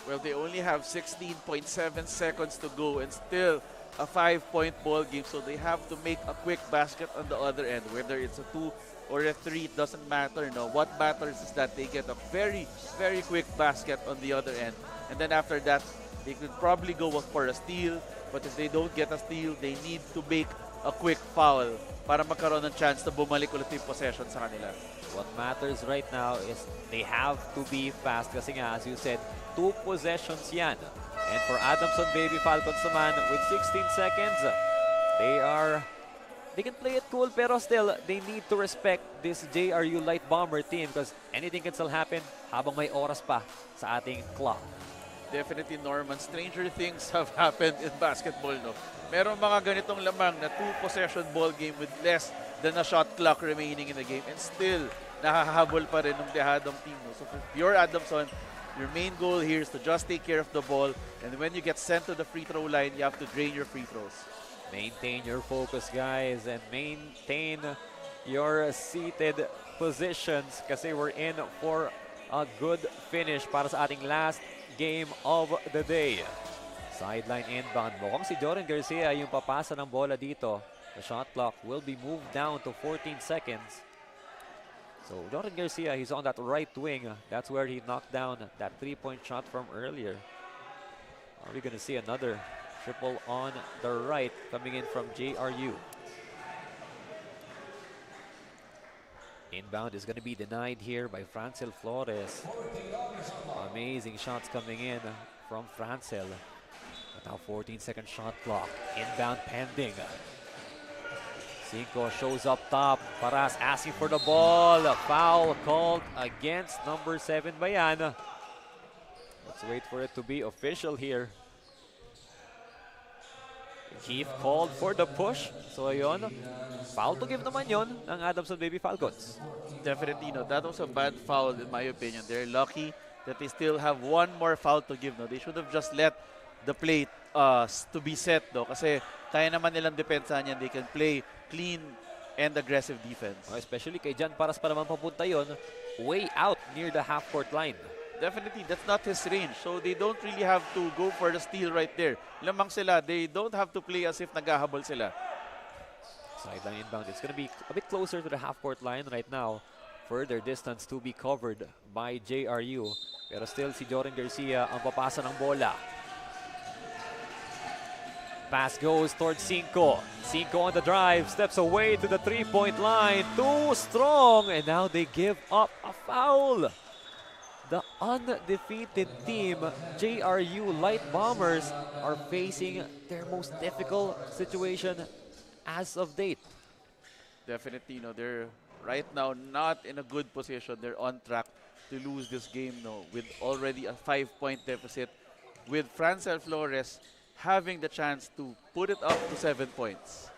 Well, they only have 16.7 seconds to go and still a 5-point ball game, so they have to make a quick basket on the other end. Whether it's a 2 or a 3, it doesn't matter. No, what matters is that they get a very, very quick basket on the other end. And then after that, they could probably go for a steal. But if they don't get a steal, they need to make a quick foul para magkaroon ng chance na bumalik ulit yung possession sa kanila. What matters right now is they have to be fast kasi nga, as you said, 2 possessions yan. And for Adamson Baby Falcons naman, with 16 seconds, they can play it cool, pero still, they need to respect this JRU Light Bomber team because anything can still happen habang may oras pa sa ating clock. Definitely, Norman. Stranger things have happened in basketball, no? Meron mga ganitong lamang na 2-possession ball game with less than a shot clock remaining in the game, and still, nahahabol pa rin ng dehadong team, no? So for your Adamson, your main goal here is to just take care of the ball, and when you get sent to the free throw line, you have to drain your free throws. Maintain your focus, guys, and maintain your seated positions kasi we're in for a good finish para sa ating last game of the day. Sideline inbound. Mukhang si Jordan Garcia yung papasa ng bola dito. The shot clock will be moved down to 14 seconds. So Jordan Garcia, he's on that right wing. That's where he knocked down that 3-point shot from earlier. Are we going to see another triple on the right coming in from JRU? Inbound is going to be denied here by Francel Flores. Amazing shots coming in from Francel. But now 14-second shot clock. Inbound pending. Cinco shows up top. Paras asking for the ball. A foul called against number 7 Bayan. Let's wait for it to be official here. Keith called for the push. So ayun, foul to give naman yon ng Adamson Baby Falcons. Definitely, no. That was a bad foul in my opinion. They're lucky that they still have one more foul to give, no. They should have just let the play to be set, no. Kasi kaya naman nilang depensahan yan. They can play clean and aggressive defense. Especially kay Jan Paras pa naman papunta yon, way out near the half-court line. Definitely, that's not his range. So they don't really have to go for the steal right there. Lamang sila. They don't have to play as if naghahabol sila. Sideline inbound. It's going to be a bit closer to the half-court line right now. Further distance to be covered by JRU. Pero still, si Joren Garcia ang papasa ng bola. Pass goes towards Cinco. Cinco on the drive. Steps away to the three-point line. Too strong. And now they give up a foul. The undefeated team, JRU Light Bombers, are facing their most difficult situation as of date. Definitely, no. They're right now not in a good position. They're on track to lose this game, no, with already a 5-point deficit, with Francel Flores having the chance to put it up to 7 points.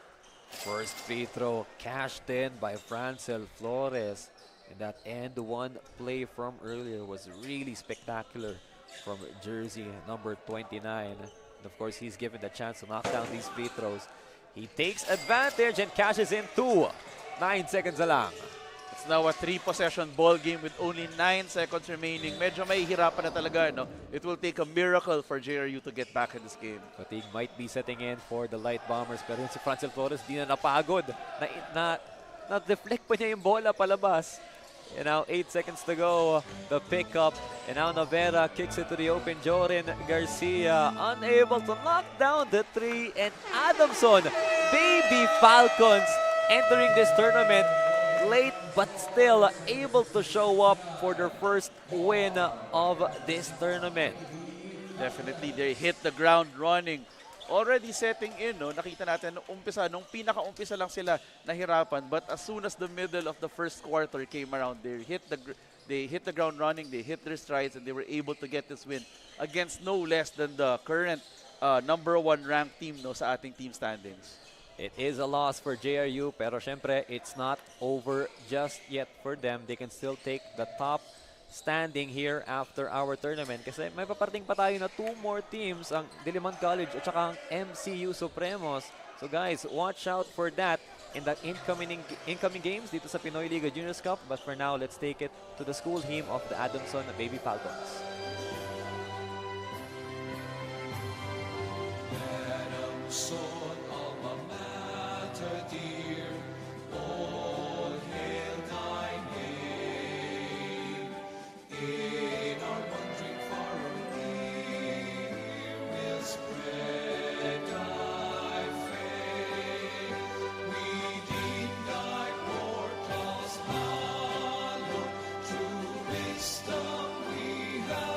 First free throw cashed in by Francel Flores. And that end one play from earlier was really spectacular from jersey number 29. And of course, he's given the chance to knock down these free throws. He takes advantage and cashes in 2. 9 seconds na lang. It's now a 3-possession ball game with only 9 seconds remaining. Medyo mahihirapan na talaga, no? It will take a miracle for JRU to get back in this game. Fatigue might be setting in for the Light Bombers. Pero yun si Francel Flores, di na napagod. Na-deflect pa niya yung bola palabas. And now 8 seconds to go. The pickup. And now Navera kicks it to the open. Joren Garcia unable to knock down the 3. And Adamson, Baby Falcons, entering this tournament late but still able to show up for their first win of this tournament. Definitely, they hit the ground running. Already setting in, no? Nakita natin nung umpisa, nung pinaka-umpisa lang sila nahirapan, but as soon as the middle of the first quarter came around, they hit the ground running, they hit their strides, and they were able to get this win against no less than the current number 1 ranked team, no, sa ating team standings. It is a loss for JRU, pero syempre, it's not over just yet for them. They can still take the top standing here after our tournament kasi may paparating pa tayo na 2 more teams, ang Diliman College at saka ang MCU Supremos. So guys, watch out for that in the incoming games dito sa Pinoyliga Juniors Cup. But for now, let's take it to the school team of the Adamson Baby Falcons. Adamson, alma mater dear, all hail thy name. In our wandering far and near, we'll spread thy fame. We deem thy portals hallowed, true wisdom we have.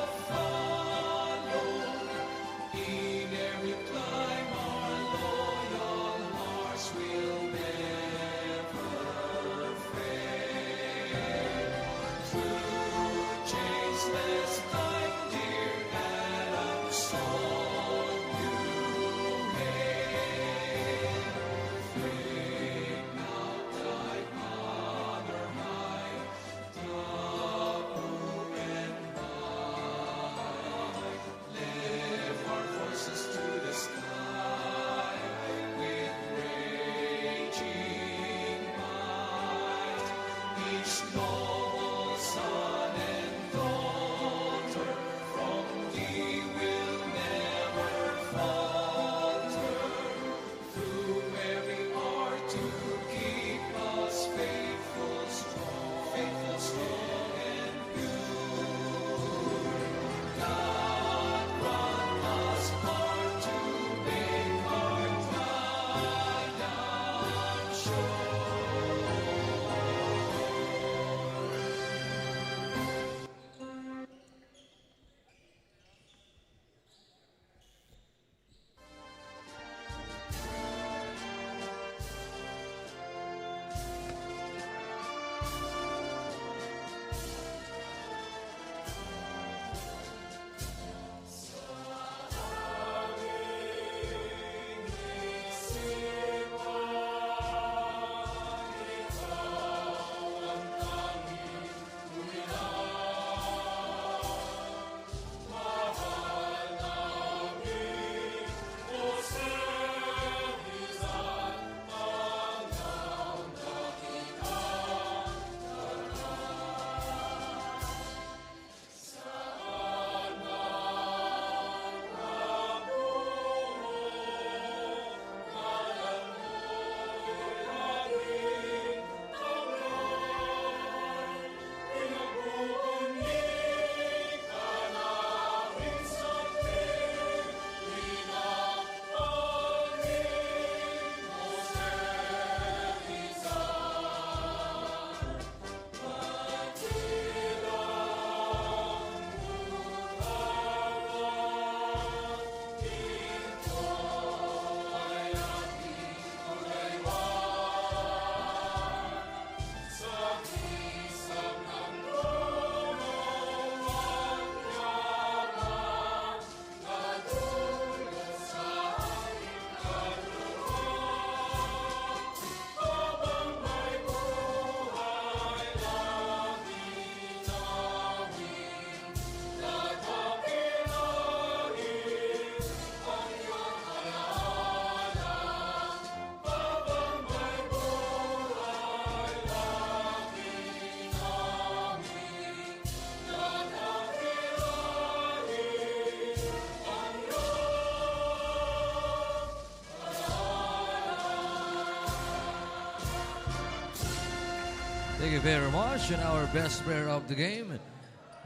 Thank you very much. And our best player of the game,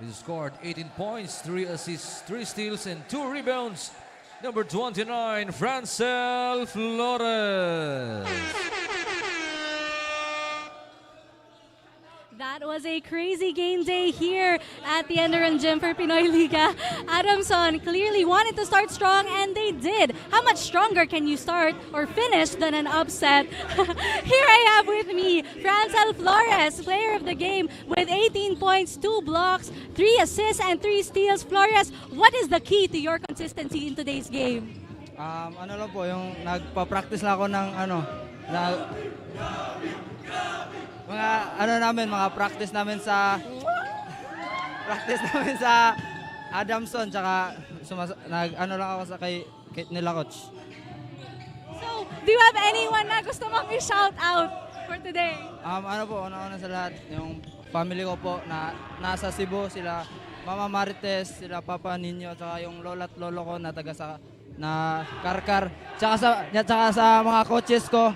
he scored 18 points, 3 assists, 3 steals, and 2 rebounds. Number 29, Francel Flores. That was a crazy game day here at the ENDERUN Gym for Pinoyliga. Adamson clearly wanted to start strong, and they did. How much stronger can you start or finish than an upset? Here I have with me Francel Flores, player of the game, with 18 points, 2 blocks, 3 assists, and 3 steals. Flores, what is the key to your consistency in today's game? Ano lang po, yung nagpa-practice lang ako ng mga practice namin sa Adamson, tsaka lang ako sa kay nila coach. So, do you have anyone na gusto mong i-shout out for today? Una-una sa lahat, yung family ko po na nasa Cebu, sila Mama Marites, sila Papa Ninyo, tsaka yung lola at lolo ko na taga sa Karkar, tsaka sa mga coaches ko,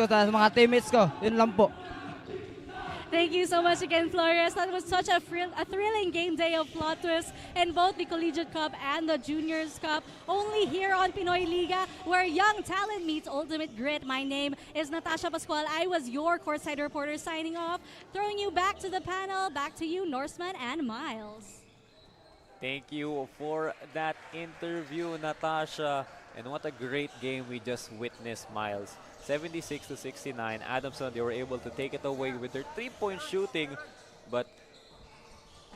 sa mga teammates ko. Yun lang po. Thank you so much again, Flores. That was such a thrilling game day of plot twists in both the Collegiate Cup and the Juniors Cup. Only here on Pinoyliga, where young talent meets ultimate grit. My name is Natasha Pascual. I was your courtside reporter signing off. Throwing you back to the panel. Back to you, Norseman and Miles. Thank you for that interview, Natasha. And what a great game we just witnessed, Miles. 76-69. Adamson, they were able to take it away with their 3-point shooting. But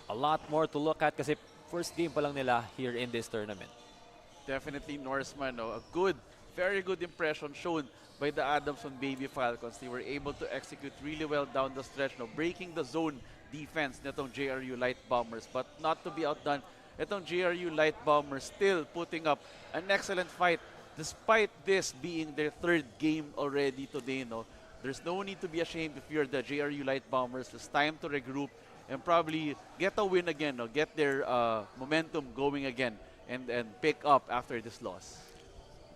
a lot more to look at kasi first game pa lang nila here in this tournament. Definitely Norseman, no? A good, very good impression shown by the Adamson Baby Falcons. They were able to execute really well down the stretch, no? Breaking the zone defense nitong JRU Light Bombers. But not to be outdone, itong JRU Light Bombers still putting up an excellent fight. Despite this being their 3rd game already today, no, there's no need to be ashamed if you're the JRU Light Bombers. It's time to regroup and probably get a win again, no, get their momentum going again and pick up after this loss.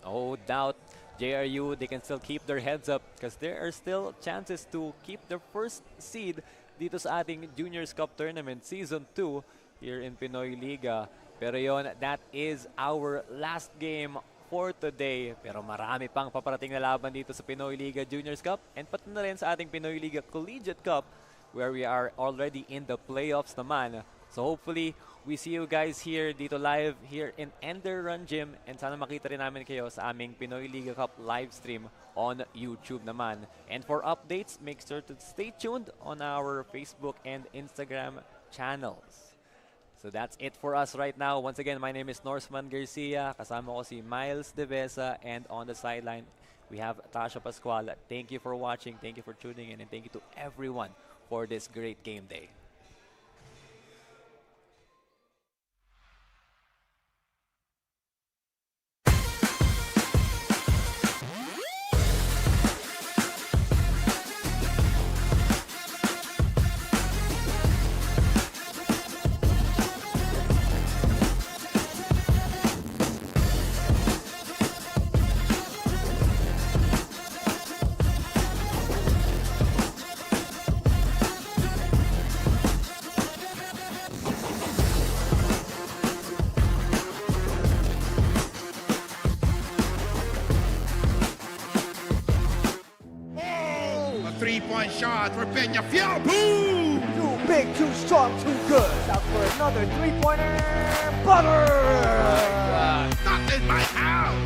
No doubt, JRU, they can still keep their heads up because there are still chances to keep their first seed dito sa ating Juniors Cup Tournament Season 2 here in Pinoyliga. Pero yon, that is our last game for today. Pero marami pang paparating na laban dito sa Pinoyliga Juniors Cup and pati na rin sa ating Pinoyliga Collegiate Cup where we are already in the playoffs naman. So hopefully, we see you guys here dito live here in ENDERUN Gym and sana makita rin namin kayo sa aming Pinoyliga Cup live stream on YouTube naman. And for updates, make sure to stay tuned on our Facebook and Instagram channels. So that's it for us right now. Once again, my name is Norseman Garcia. Kasama ko si Miles Devesa. And on the sideline, we have Tasha Pascual. Thank you for watching. Thank you for tuning in. And thank you to everyone for this great game day. Three-point shot for Peñafiel. Boom! Too big, too strong, too good. Out for another 3-pointer. Butter! Not in my house.